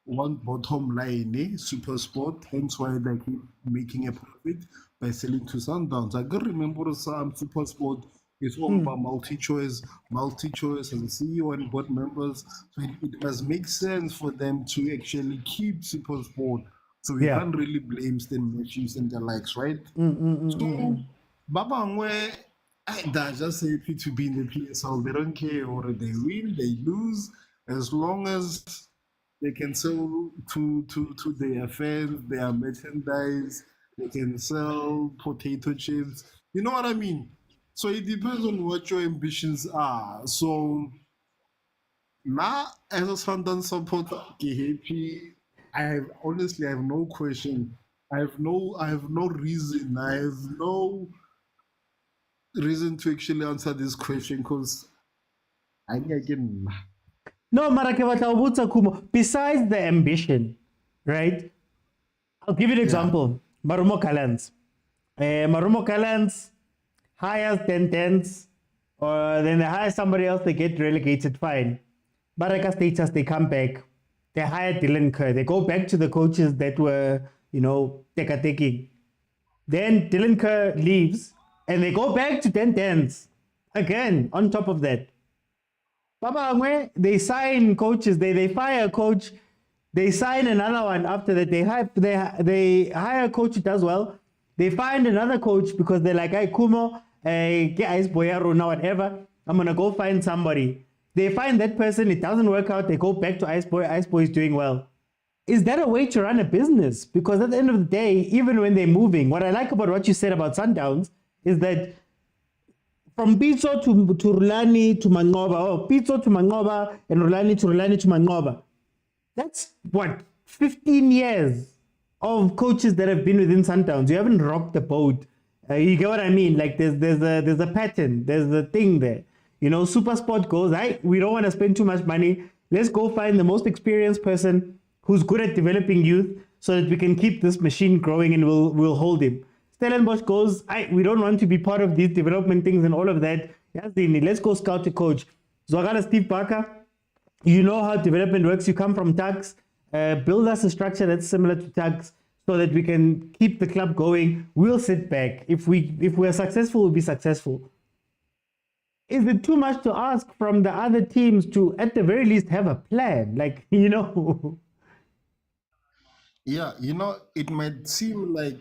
want bottom line, super sport, hence why they keep making a profit by selling to Sundowns. I can remember some super sport is owned by multi-choice as a CEO and board members. So it must make sense for them to actually keep super sport. So we can't really blame Stellenbosch and the likes, right? So Babangwe, they're just happy to be in the PSL. They don't care whether they win, they lose, as long as they can sell to their fans, their merchandise, they can sell potato chips. You know what I mean? So it depends on what your ambitions are. So now, as a Sundowns supporter, happy. I have no question. I have no reason. I have no reason to actually answer this question because I again. No, Kumo. Besides the ambition, right? I'll give you an example. Marumo Kalans. Marumo Kalans hires 10 tens, or then they hire somebody else, they get relegated, fine. Baraka Status, they come back. They hire Dylan Kerr. They go back to the coaches that were, taking. Then Dylan Kerr leaves, and they go back to 10 tens. Again, on top of that. Baba Angwe, they sign coaches, they fire a coach, they sign another one after that. They hire a coach who does well. They find another coach because they're like, hey, Kumo, get Ice Boyaro now, whatever. I'm going to go find somebody. They find that person, it doesn't work out. They go back to Ice Boy. Ice Boy is doing well. is that a way to run a business? Because at the end of the day, even when they're moving, what I like about what you said about Sundowns is that from Pitso to Rulani to Mangoba, or Pitso to Mangoba and Rulani to Mangoba, that's what, 15 years of coaches that have been within Sundowns. You haven't rocked the boat. You get what I mean? Like there's a pattern, there's a thing there. Supersport goes, we don't want to spend too much money. Let's go find the most experienced person who's good at developing youth so that we can keep this machine growing and we'll hold him. Stellenbosch goes, we don't want to be part of these development things and all of that. Let's go scout a coach. Zwagala Steve Parker, you know how development works. You come from tax. Build us a structure that's similar to tax so that we can keep the club going. We'll sit back. If we're successful, we'll be successful. Is it too much to ask from the other teams to, at the very least, have a plan? Yeah, it might seem like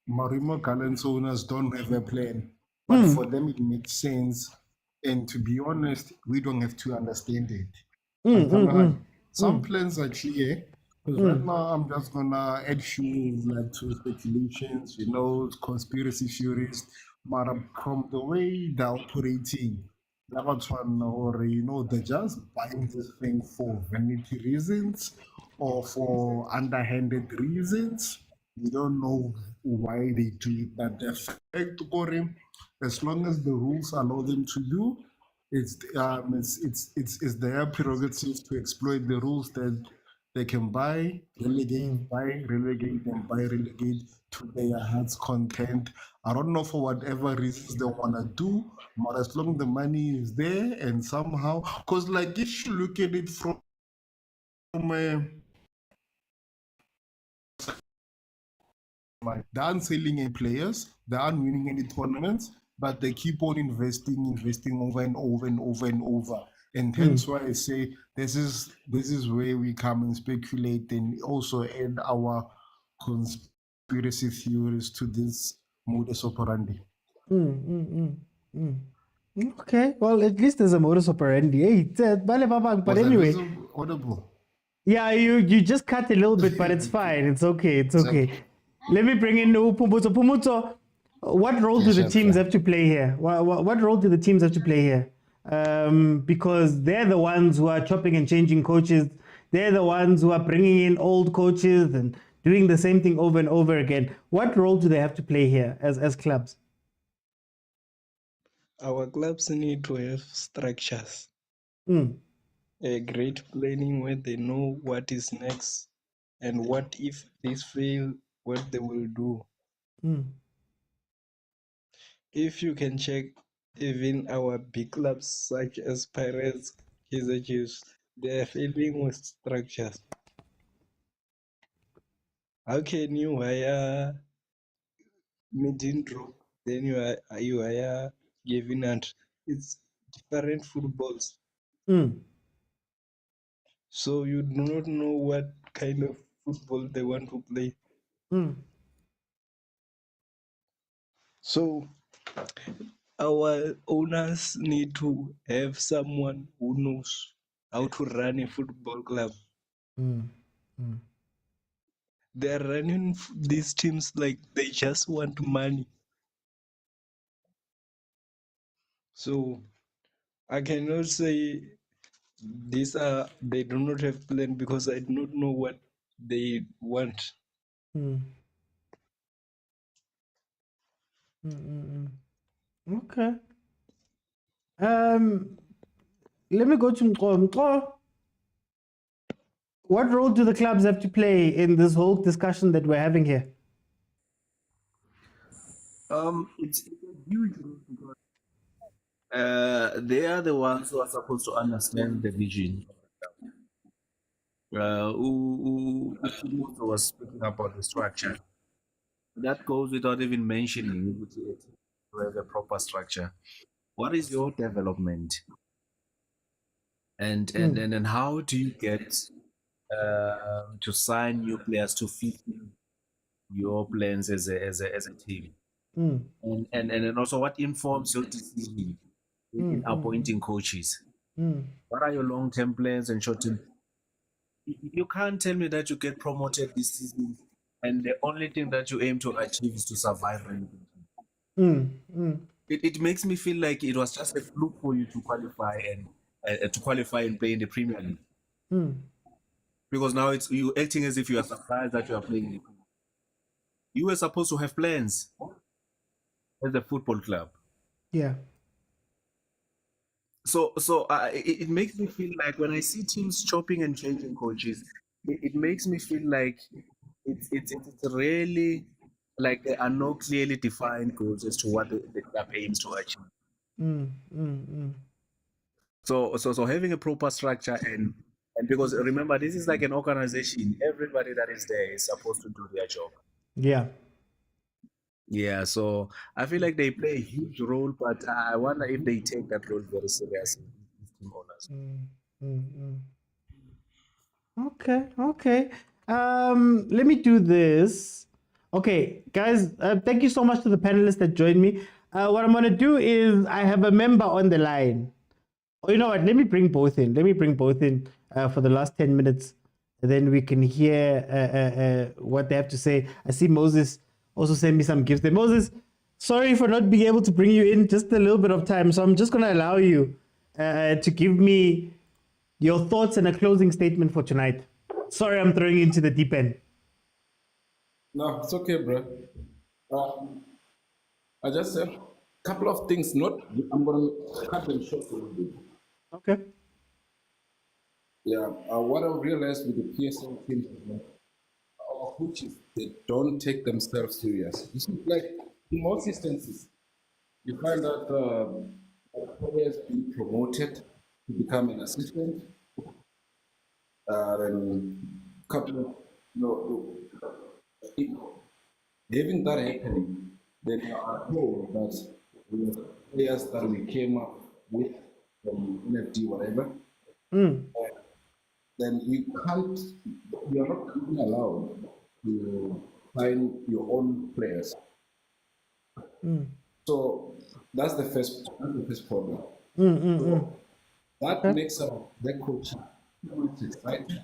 Marimo Gallant's owners don't have a plan, but for them it makes sense. And to be honest, we don't have to understand it. Some plans are clear, because right now I'm just gonna add few to speculations, conspiracy theories. But from the way they're operating, they're just buying this thing for vanity reasons or for underhanded reasons. We don't know why they do it, but the fact, as long as the rules allow them to do, it's their prerogative to exploit the rules that they can buy, relegate, and buy, relegate to their heart's content. I don't know for whatever reasons they want to do, but as long as the money is there and somehow, because if you look at it from they aren't selling any players, they aren't winning any tournaments, but they keep on investing over and over and over and over. And hence why I say this is where we come and speculate and also add our conspiracy theories to this modus operandi. Okay, well, at least there's a modus operandi. But anyway, audible. Yeah, you just cut a little bit, but it's fine. It's okay. Let me bring in Pumutso. Pumutso, what role do the teams have to play here? What role do the teams have to play here? Because they're the ones who are chopping and changing coaches. They're the ones who are bringing in old coaches and doing the same thing over and over again. What role do they have to play here as clubs? Our clubs need to have structures. A great planning where they know what is next and what if this fail, what they will do. If you can check even our big clubs such as Pirates, Kaizer Chiefs, they are failing with structures. How can you hire Midindro, then you hire Gavin, and it's different footballs. So you do not know what kind of football they want to play. So our owners need to have someone who knows how to run a football club. They are running these teams like they just want money. So I cannot say they do not have plan because I do not know what they want. Okay. Let me go to Mko. What role do the clubs have to play in this whole discussion that we're having here? It's a huge role because they are the ones who are supposed to understand the vision. Who was speaking about the structure. That goes without even mentioning to have a proper structure. What is your development? And how do you get to sign new players to fit in your plans as a team? And also what informs your decision in appointing coaches? What are your long-term plans and short-term you can't tell me that you get promoted this season and the only thing that you aim to achieve is to survive. It makes me feel like it was just a fluke for you to qualify and play in the Premier League. Because now it's you acting as if you are surprised that you are playing in the Premier League. You were supposed to have plans as a football club. Yeah. So it makes me feel like when I see teams chopping and changing coaches, it makes me feel like it's really like there are no clearly defined goals as to what the club aims to achieve. So having a proper structure and because remember, this is like an organization. Everybody that is there is supposed to do their job. Yeah. Yeah, so I feel like they play a huge role, but I wonder if they take that role very seriously. Team owners. Okay. Let me do this. Okay, guys, thank you so much to the panelists that joined me. What I'm gonna do is I have a member on the line. Oh, you know what? Let me bring both in. For the last 10 minutes, and then we can hear what they have to say. I see Moses also send me some gifts there. Moses, sorry for not being able to bring you in just a little bit of time. So I'm just going to allow you to give me your thoughts and a closing statement for tonight. Sorry, I'm throwing you into the deep end. No, it's okay, bro. I just said a couple of things. I'm going to cut them short a little bit. Okay. Yeah, what I realized with the PSL team, our coaches, they don't take themselves serious. You see, like in most instances, you find that players being promoted to become an assistant, then couple of, having that happening, then you are told that the players that we came up with from NFT, whatever, then you're not even allowed to find your own players. So that's the first problem. So that makes the coach excited.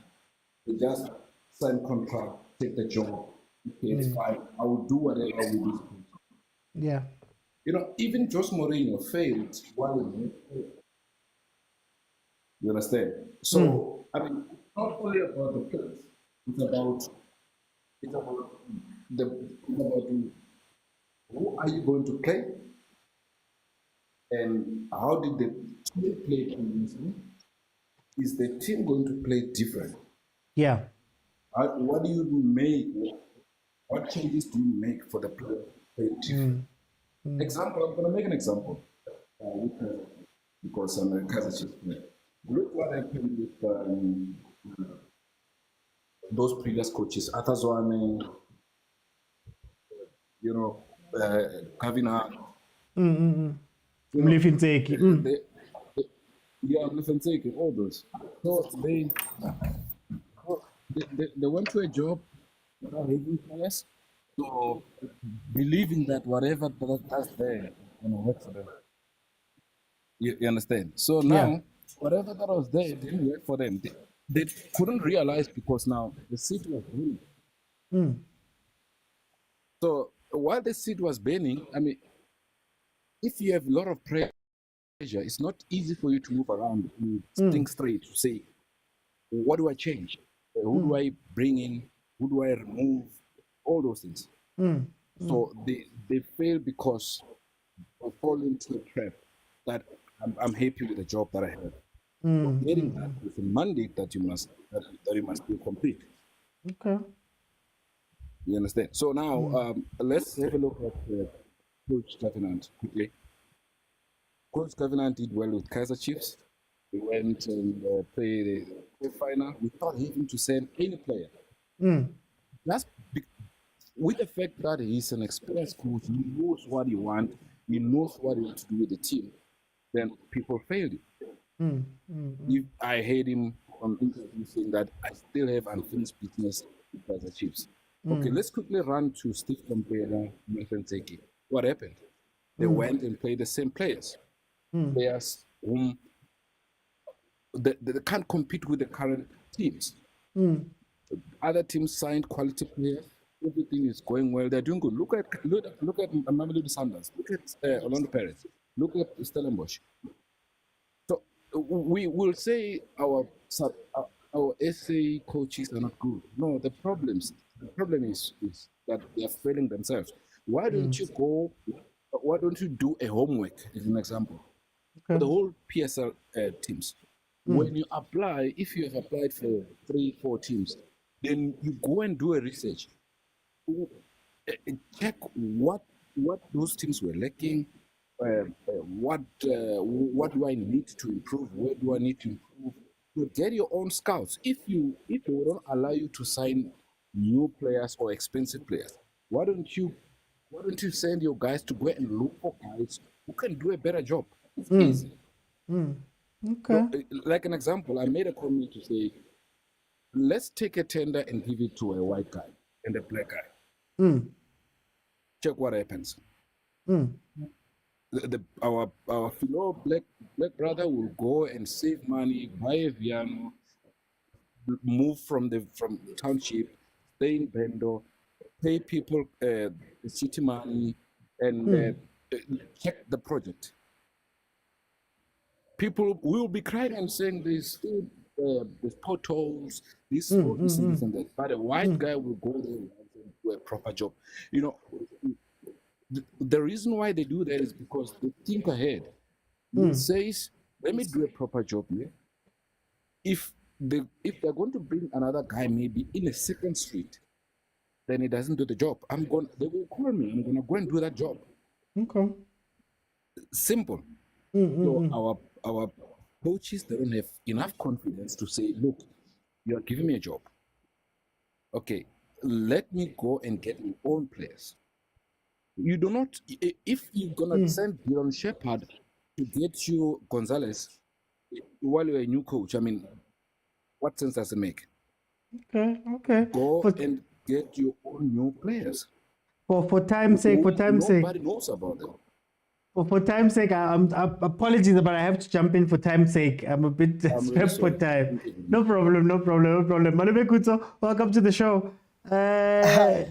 They just sign contract, take the job. Okay, it's fine. I will do whatever we do. Yeah. You know, even Jose Mourinho failed while you understand? So I mean, it's not only about the players. It's about who are you going to play, and how did the team play previously? Is the team going to play different? Yeah. What do you make? What changes do you make for the player to play different? Example, I'm going to make an example because I'm a Kaizer Chiefs player. Look what happened with those previous coaches, Arthur Zwane, Gavin. Milford, all those. So they went to a job without having players, so believing that whatever that's there work for them. You understand? So now, whatever that was there didn't work for them. They couldn't realize because now the seat was burning. So while the seat was burning, I mean, if you have a lot of pressure, it's not easy for you to move around and think straight to say, what do I change? Who do I bring in? Who do I remove? All those things. So they fail because they fall into a trap that I'm happy with the job that I have. Getting that with a mandate that you must be complete. Okay. You understand? So now let's have a look at Coach Gavin quickly. Coach Gavin did well with Kaizer Chiefs. He went and played the final without having to send any player. That's with the fact that he's an experienced coach, he knows what he wants, he knows what he wants to do with the team. Then people failed him. If I heard him on interview saying that I still have unfinished business with Kaizer Chiefs. Okay, let's quickly run to Steve Compera, Motsepe. What happened? They went and played the same players. Players whom they can't compete with the current teams. Other teams signed quality players. Everything is going well. They're doing good. Look at Mamelodi Sundowns. Look at Orlando Pirates. Look at Stellenbosch. So we will say our SA coaches are not good. No, the problem is that they are failing themselves. Why don't you go? Why don't you do a homework? As an example, for the whole PSL teams. When you apply, if you have applied for 3-4 teams, then you go and do a research. Check what those teams were lacking. What do I need to improve? Where do I need to improve? So get your own scouts. If they don't allow you to sign new players or expensive players, why don't you send your guys to go and look for guys who can do a better job? It's easy. Okay. So, like an example, I made a comment to say, let's take a tender and give it to a white guy and a black guy. Check what happens. Our fellow black brother will go and save money, buy a piano, move from township, stay in Bendo, pay people the city money, and check the project. People will be crying and saying there's potholes, this and that. But a white guy will go there and do a proper job. You know, the reason why they do that is because they think ahead. It says, let me do a proper job here. If they're going to bring another guy maybe in a second street, then he doesn't do the job. They will call me. I'm gonna go and do that job. Okay. Simple. So our coaches, they don't have enough confidence to say, look, you are giving me a job. Okay, let me go and get my own players. You do not, if you're gonna send Dion Shepard to get you Gonzalez while you're a new coach, I mean, what sense does it make? Okay. Go and get your own new players. For time's sake, nobody knows about them. For time's sake, apologies, but I have to jump in for time's sake. I'm a bit strapped for time. No problem. Malebe Kutso, welcome to the show. Mr.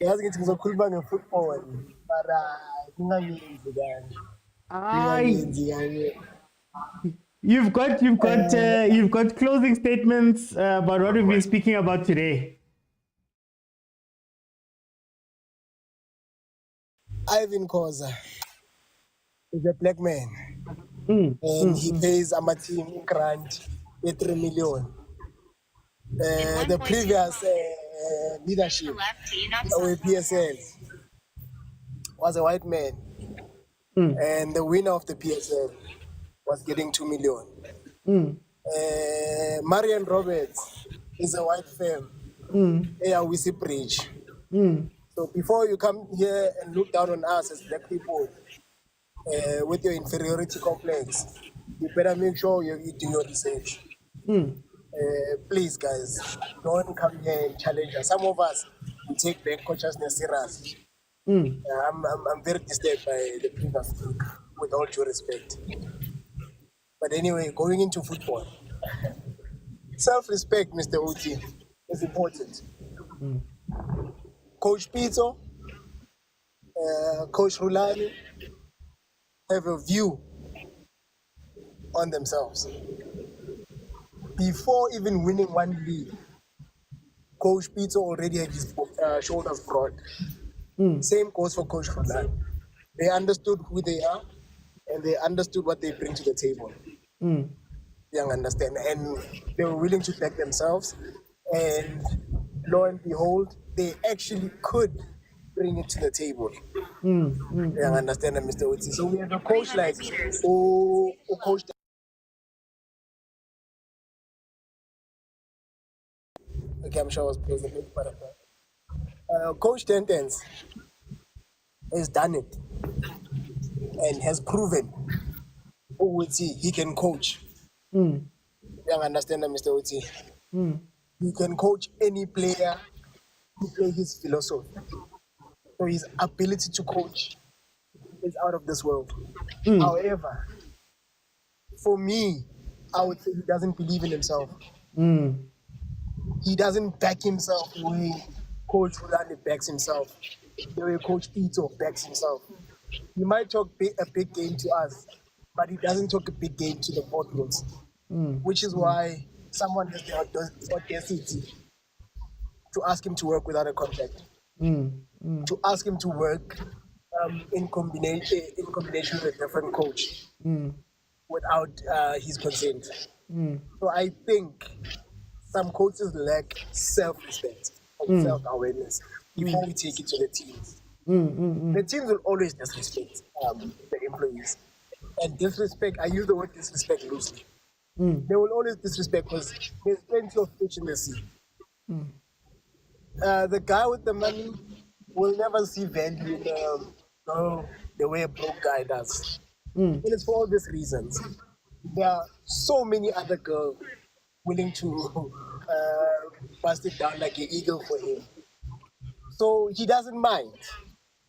Yazi ngithi ngizokhuluma ngefootball mara kungangenzi kanje. You've got closing statements about what we've been speaking about today. Irvin Khoza is a black man, and he pays our team grant 3 million. The previous leadership of PSL was a white man, and the winner of the PSL was getting 2 million. Marian Roberts is a white firm, Wisi Bridge. So before you come here and look down on us as black people with your inferiority complex, you better make sure you do your research. Please, guys, don't come here and challenge us. Some of us we take back consciousness serious. I'm very disturbed by the previous speaker, with all due respect. But anyway, going into football, self-respect, Mr. Oti, is important. Coach Pitso, Coach Rulani have a view on themselves. Before even winning one league, Coach Pitso already had his shoulders broad. Same goes for Coach Rulani. They understood who they are and they understood what they bring to the table. You understand? And they were willing to back themselves. And lo and behold, they actually could bring it to the table. You understand, Mr. Otsi? So we have a coach like who coached. Okay, I'm sure I was praising him, but Coach Tentens has done it and has proven he can coach. You understand, Mr. Otsi? He can coach any player who play his philosophy. So his ability to coach is out of this world. However, for me, I would say he doesn't believe in himself. He doesn't back himself the way Coach Rulani backs himself, the way Coach Pitso backs himself. He might talk a big game to us, but he doesn't talk a big game to the boardrooms, which is why someone has the audacity to ask him to work without a contract, to ask him to work in combination with a different coach without his consent. So I think some coaches lack self-respect and self-awareness before we take it to the teams. The teams will always disrespect the employees. And disrespect, I use the word disrespect loosely. They will always disrespect because there's plenty of fish in the sea. The guy with the money will never see value in the way a broke guy does. And it's for all these reasons. There are so many other girls willing to bust it down like an eagle for him. So he doesn't mind.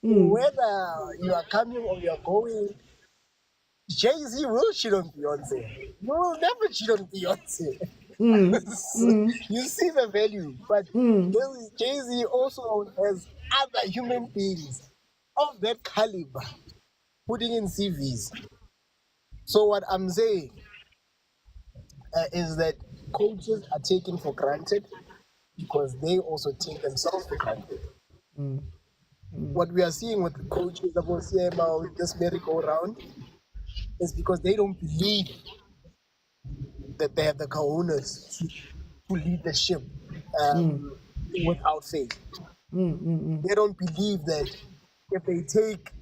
Whether you are coming or you are going, Jay-Z will cheat on Beyonce. You will never cheat on Beyonce. You see the value, but Jay-Z also has other human beings of that caliber putting in CVs. So what I'm saying is that coaches are taken for granted because they also take themselves for granted. What we are seeing with the coaches about CMA with this merry-go-round is because they don't believe that they have the cojones to lead the ship without faith. They don't believe that if they take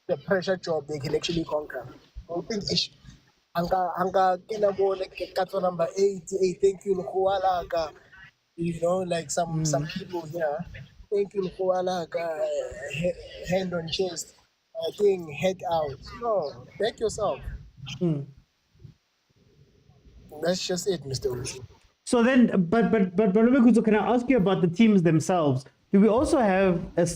the pressure job, they can actually conquer. I think number 8, thank you, you know, like some people here. Thank you, hand on chest, thing, head out. No, back yourself. That's just it, Mr. Uzi. So then, but Kuzo, can I ask you about the teams themselves? Do we also have a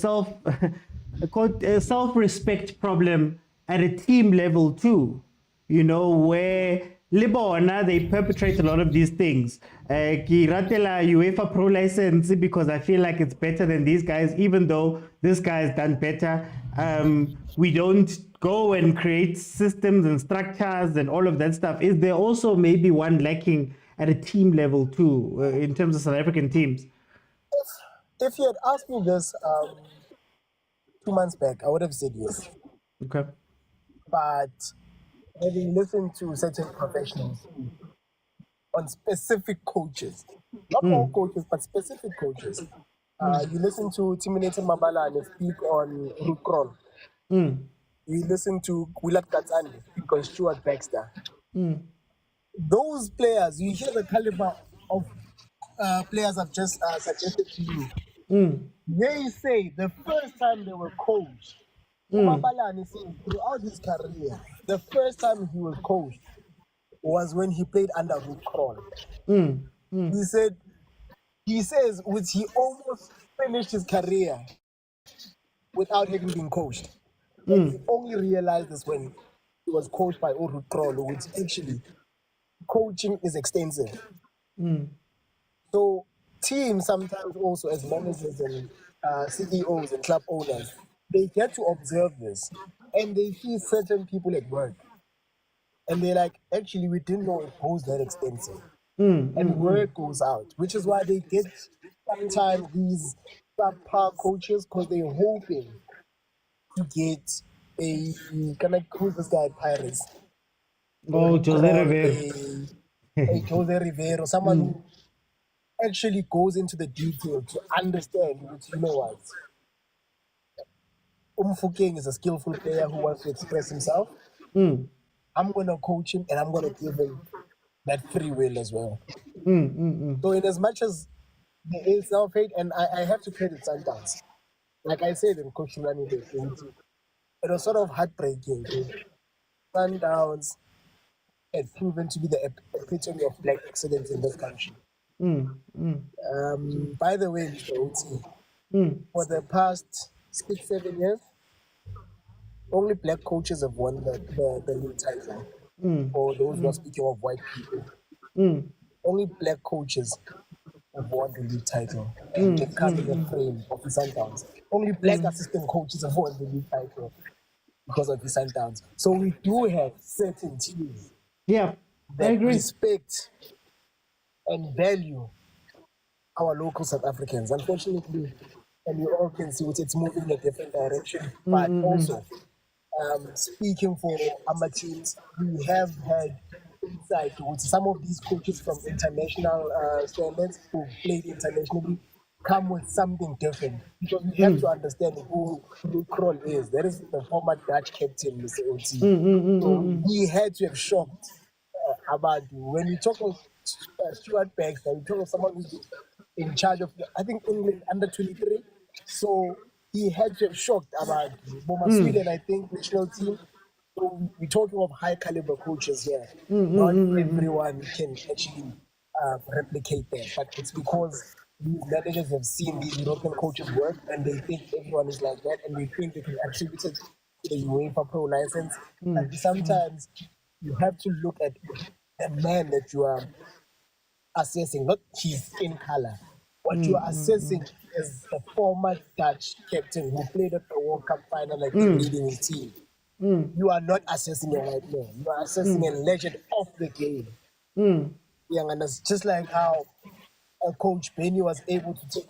self-respect problem at a team level too? You know, where Libona, they perpetrate a lot of these things. Ki ratela UEFA Pro license because I feel like it's better than these guys, even though this guy has done better. We don't go and create systems and structures and all of that stuff. Is there also maybe one lacking at a team level too, in terms of South African teams? If you had asked me this 2 months back, I would have said yes. Okay. But having listened to certain professionals on specific coaches, not all coaches, but specific coaches, you listen to Timinete Mabalane speak on Ruud Krol. You listen to Willard Katsani speak on Stuart Baxter. Those players, you hear the caliber of players I've just suggested to you. They say the first time they were coached, Mabalane said throughout his career, the first time he was coached was when he played under Ruud Krol. He says he almost finished his career without having been coached. And he only realized this when he was coached by Ruud Krol, which actually coaching is extensive. So teams sometimes also as managers and CEOs and club owners, they get to observe this and they see certain people at work and they're like, actually, we didn't know it goes that extensive. And word goes out, which is why they get sometimes these subpar coaches because they're hoping to get who's this guy at Pirates? Jose Rivero. Jose Rivero, someone who actually goes into the detail to understand, you know what? Umfukeng is a skillful player who wants to express himself. I'm going to coach him and I'm going to give him that free will as well. So in as much as there is self-hate, and I have to credit Sundowns. Like I said in Coach Rulani, it was sort of heartbreaking. Sundowns had proven to be the epitome of black excellence in this country. By the way, Mr. Oti, for the past 6-7 years, only black coaches have won the league title. For those who are speaking of white people. Only black coaches have won the league title, and they've come in the frame of the Sundowns. Only black assistant coaches have won the league title because of the Sundowns. So we do have certain teams I that agree. respect and value our local South Africans. Unfortunately, and you all can see it's moving in a different direction. But also, speaking for our teams, we have had insight with some of these coaches from international standards who played internationally come with something different, because we have to understand who Kroll is. That is the former Dutch captain, Mr. OT. So he had to have shocked about when we talk of Stuart Baxter, we talk of someone who's in charge of, I think, England under 23. So he had to have shocked about Sweden, I think, national team. So we're talking of high caliber coaches here. Not everyone can actually replicate that, but it's because these managers have seen these European coaches work and they think everyone is like that, and they think they can attribute it to the UEFA Pro license. And sometimes you have to look at the man that you are assessing, not his skin color. What you are assessing is the former Dutch captain who played at the World Cup final like leading his team. You are not assessing a white man. You are assessing a legend of the game. And it's just like how Coach Benny was able to take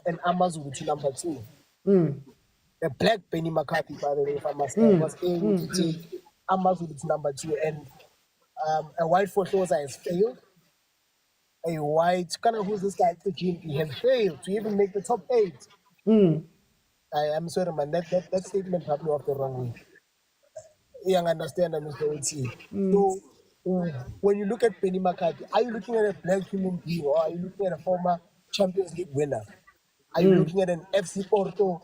an Amazulu to number 2. The black Benny McCarthy, by the way, if I must say, was able to take Amazulu to number 2. And a white for Khoza has failed. A white, kind of who's this guy, he has failed to even make the top 8. I'm sorry, man, that statement rubbed me off the wrong way. You understand, Mr. OT. So, when you look at Benny McCarthy, are you looking at a black human being, or are you looking at a former Champions League winner? Are you looking at an FC Porto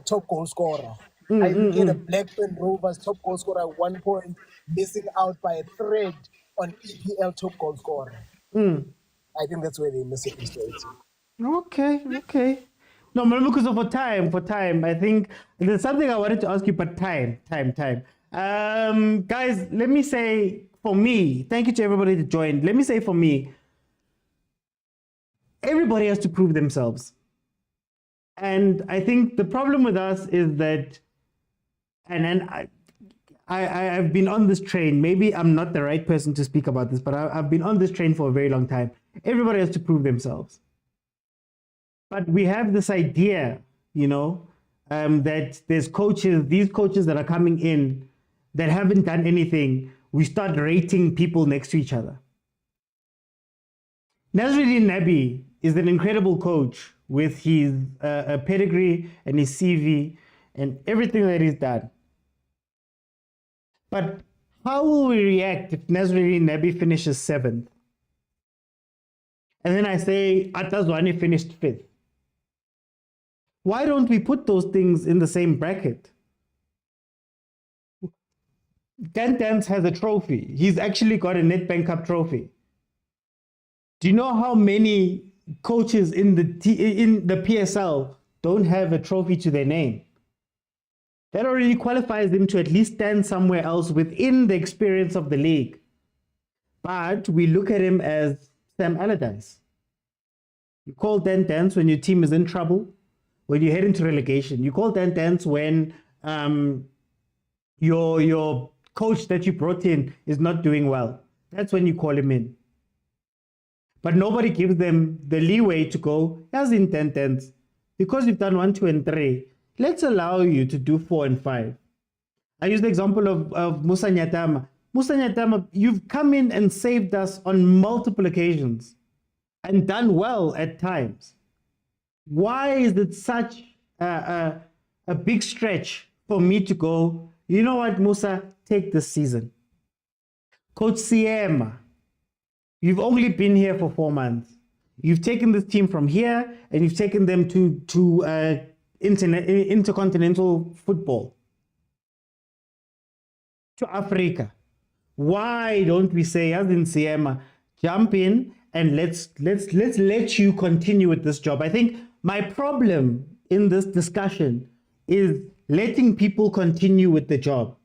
top goal scorer? Are you looking at a Blackburn Rovers top goal scorer at 1 point, missing out by a thread on EPL top goal scorer? I think that's where they miss it, Mr. OT. Okay. No, but because of for time, I think there's something I wanted to ask you, but time. Guys, let me say, for me, thank you to everybody that joined. Let me say, for me, everybody has to prove themselves. And I think the problem with us is that, and I've been on this train. Maybe I'm not the right person to speak about this, but I've been on this train for a very long time. Everybody has to prove themselves. But we have this idea, that there's these coaches that are coming in that haven't done anything. We start rating people next to each other. Nasruddin Nabi is an incredible coach with his pedigree and his CV and everything that he's done. But how will we react if Nasruddin Nabi finishes 7th? And then I say Atazwani finished 5th. Why don't we put those things in the same bracket? Dance has a trophy. He's actually got a Nedbank Cup trophy. Do you know how many coaches in the PSL don't have a trophy to their name? That already qualifies them to at least stand somewhere else within the experience of the league. But we look at him as Sam Allardyce. You call dance when your team is in trouble, when you head into relegation. You call dance when your coach that you brought in is not doing well. That's when you call him in. But nobody gives them the leeway to go, as in dance, because you've done 1, 2, and 3. Let's allow you to do 4 and 5. I use the example of Musa Nyatama. Musa Nyatama, you've come in and saved us on multiple occasions and done well at times. Why is it such a big stretch for me to go, you know what, Musa, take this season? Coach Siema, you've only been here for 4 months. You've taken this team from here and you've taken them to intercontinental football, to Africa. Why don't we say, as in Siema, jump in and let's let you continue with this job? I think my problem in this discussion is letting people continue with the job.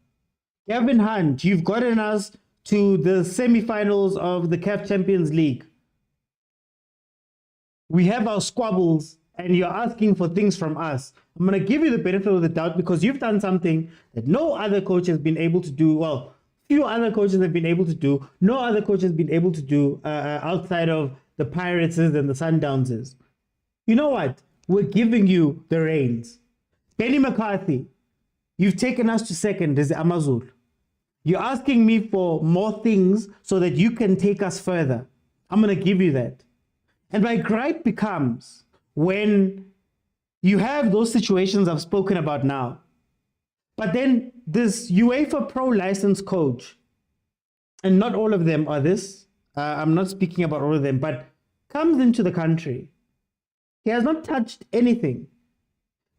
Gavin Hunt, you've gotten us to the semi-finals of the CAF Champions League. We have our squabbles and you're asking for things from us. I'm going to give you the benefit of the doubt because you've done something that no other coach has been able to do. Well, few other coaches have been able to do. No other coach has been able to do outside of the Pirates and the Sundowns. You know what? We're giving you the reins. Benny McCarthy, you've taken us to second as Amazul. You're asking me for more things so that you can take us further. I'm going to give you that. And my gripe becomes when you have those situations I've spoken about now, but then this UEFA Pro license coach, and not all of them are this, I'm not speaking about all of them, but comes into the country. He has not touched anything,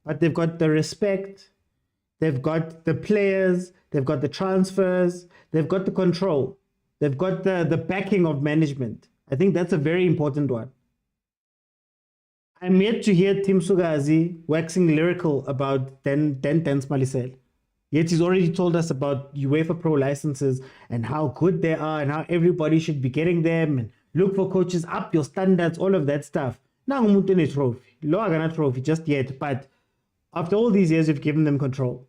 but they've got the respect, they've got the players, they've got the transfers, they've got the control, they've got the backing of management. I think that's a very important one. I'm yet to hear Tim Sugazi waxing lyrical about 10 Malisel. Yet he's already told us about UEFA Pro licenses and how good they are and how everybody should be getting them and look for coaches, up your standards, all of that stuff. Now I'm not a trophy. Lower than a trophy just yet, but after all these years, you've given them control.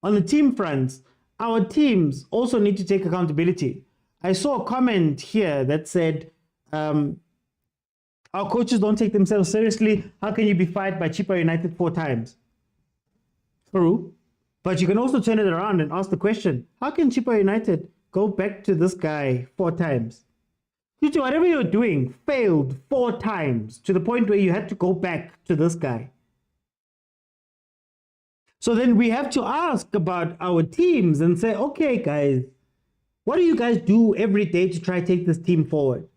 On the team fronts, our teams also need to take accountability. I saw a comment here that said, our coaches don't take themselves seriously. How can you be fired by Chippa United 4 times? True. But you can also turn it around and ask the question, how can Chippa United go back to this guy 4 times? Whatever you're doing failed 4 times to the point where you had to go back to this guy. So then we have to ask about our teams and say, okay, guys, what do you guys do every day to try to take this team forward?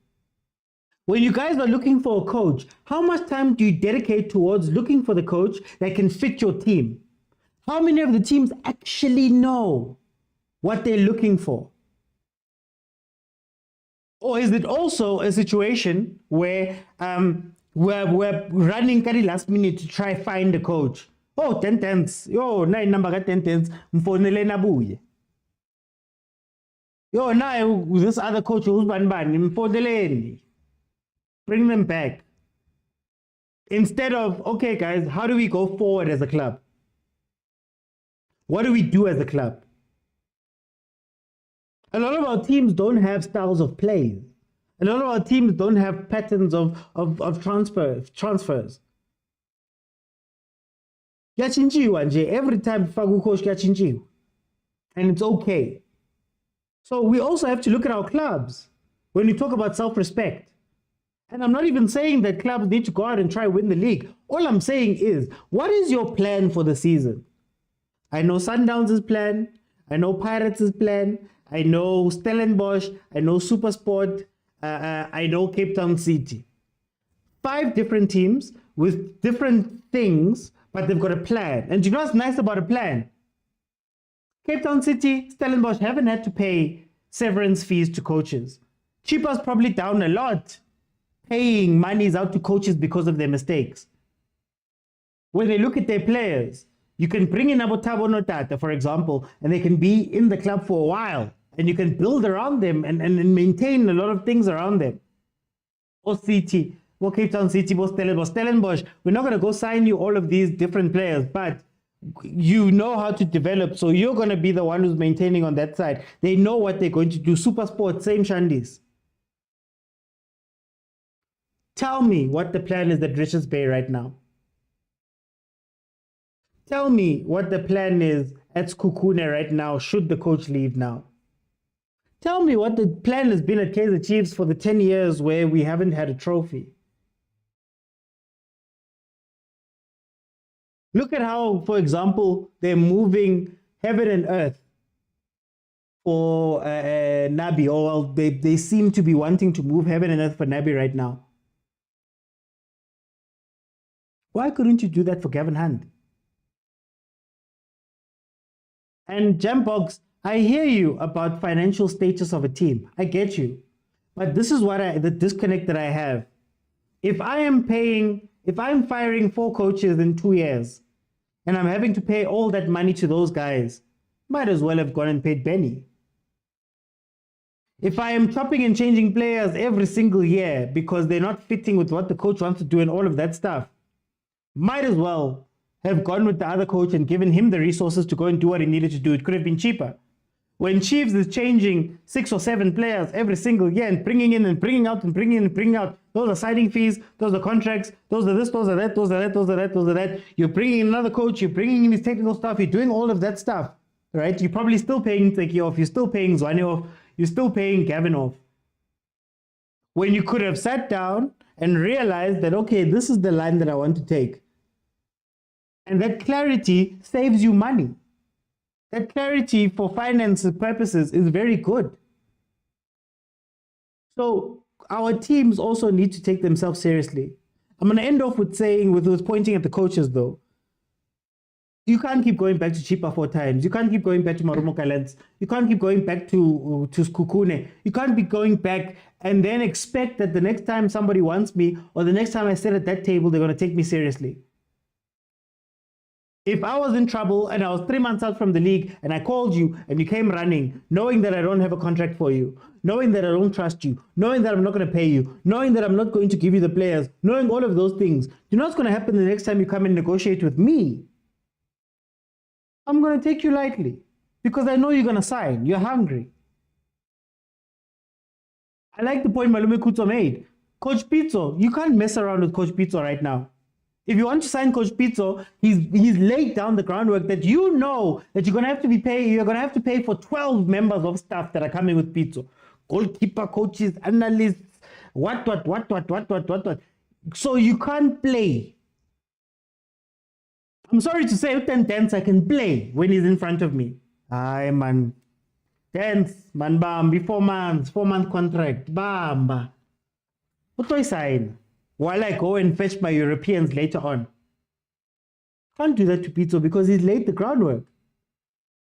When you guys are looking for a coach, how much time do you dedicate towards looking for the coach that can fit your team? How many of the teams actually know what they're looking for? Or is it also a situation where we're running at the last minute to try find a coach? Oh, 10 tens. Yo, 9 number 10 tens. Mfonele nabuye. Yo, now this other coach who's ban mfonele. Bring them back. Instead of, okay, guys, how do we go forward as a club? What do we do as a club? A lot of our teams don't have styles of play. A lot of our teams don't have patterns of transfers. Every time coach, and it's okay. So we also have to look at our clubs when we talk about self-respect. And I'm not even saying that clubs need to go out and try win the league. All I'm saying is, what is your plan for the season? I know Sundowns' plan. I know Pirates' plan. I know Stellenbosch. I know Supersport. I know Cape Town City. 5 different teams with different things, but they've got a plan. And do you know what's nice about a plan? Cape Town City, Stellenbosch haven't had to pay severance fees to coaches. Chippa's probably down a lot, paying monies out to coaches because of their mistakes. When they look at their players, you can bring in Abotabo Notata, for example, and they can be in the club for a while, and you can build around them and maintain a lot of things around them. Or City, or Cape Town City, or Stellenbosch, we're not going to go sign you all of these different players, but you know how to develop, so you're going to be the one who's maintaining on that side. They know what they're going to do. Supersport, same shandis. Tell me what the plan is at Richards Bay right now. Tell me what the plan is at Skukune right now, should the coach leave now. Tell me what the plan has been at Kaizer Chiefs for the 10 years where we haven't had a trophy. Look at how, for example, they're moving heaven and earth for Nabi, or well, they seem to be wanting to move heaven and earth for Nabi right now. Why couldn't you do that for Gavin Hunt? And Jambox, I hear you about financial status of a team. I get you. But this is the disconnect that I have. If I'm firing 4 coaches in 2 years, and I'm having to pay all that money to those guys, might as well have gone and paid Benny. If I am chopping and changing players every single year because they're not fitting with what the coach wants to do and all of that stuff, might as well have gone with the other coach and given him the resources to go and do what he needed to do. It could have been cheaper. When Chiefs is changing 6 or 7 players every single year and bringing in and bringing out and bringing in and bringing out, those are signing fees, those are contracts, those are this, those are that, those are that, those are that, those are that. You're bringing in another coach, you're bringing in his technical stuff, you're doing all of that stuff, right? You're probably still paying Teki off, you're still paying Zwane off, you're still paying Gavin off. When you could have sat down and realized that, okay, this is the line that I want to take. And that clarity saves you money. That clarity for finance purposes is very good. So our teams also need to take themselves seriously. I'm going to end off with saying, with pointing at the coaches though, you can't keep going back to cheaper 4 times. You can't keep going back to Marumo Kalens. You can't keep going back to Skukune. You can't be going back and then expect that the next time somebody wants me or the next time I sit at that table, they're going to take me seriously. If I was in trouble and I was 3 months out from the league and I called you and you came running, knowing that I don't have a contract for you, knowing that I don't trust you, knowing that I'm not going to pay you, knowing that I'm not going to give you the players, knowing all of those things, you know what's going to happen the next time you come and negotiate with me? I'm going to take you lightly because I know you're going to sign. You're hungry. I like the point Malume Kutso made. Coach Pitso, you can't mess around with Coach Pitso right now. If you want to sign Coach Pitso, he's laid down the groundwork that you know that you're going to have to pay for 12 members of staff that are coming with Pitso. Goalkeeper, coaches, analysts, what. So you can't play. I'm sorry to say, Dance I can play when he's in front of me. Aye, man. Dance, man, bam, 4 months, 4-month contract, bam. What do I sign? While I go and fetch my Europeans later on. Can't do that to Pitso because he's laid the groundwork.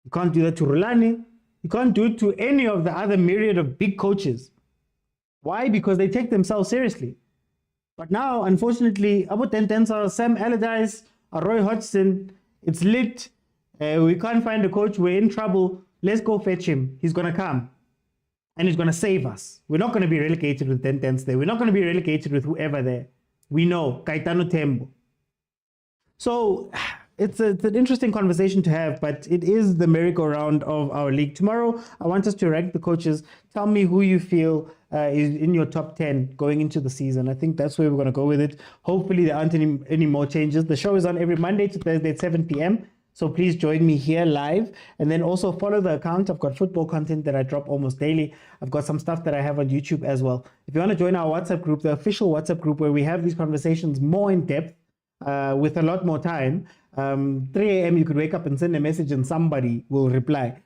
You can't do that to Rulani. You can't do it to any of the other myriad of big coaches. Why? Because they take themselves seriously. But now, unfortunately, Abu Tentensa, Sam Allardyce, Roy Hodgson, it's lit. We can't find a coach. We're in trouble. Let's go fetch him. He's going to come. And he's going to save us. We're not going to be relegated with Tentens there. We're not going to be relegated with whoever there. We know. Kaitano Tembo. So it's an interesting conversation to have, but it is the merry-go-round of our league. Tomorrow, I want us to rank the coaches. Tell me who you feel is in your top 10 going into the season. I think that's where we're going to go with it. Hopefully, there aren't any more changes. The show is on every Monday to Thursday at 7 p.m. So please join me here live, and then also follow the account. I've got football content that I drop almost daily. I've got some stuff that I have on YouTube as well. If you want to join our WhatsApp group, the official WhatsApp group where we have these conversations more in depth with a lot more time, 3 a.m. you could wake up and send a message and somebody will reply.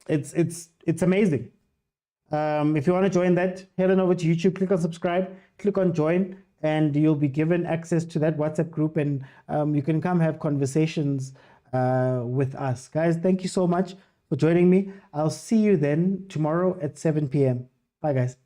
It's amazing. If you want to join that, head on over to YouTube, click on subscribe, click on join, and you'll be given access to that WhatsApp group, and you can come have conversations with us. Guys, thank you so much for joining me. I'll see you then tomorrow at 7 p.m. Bye, guys.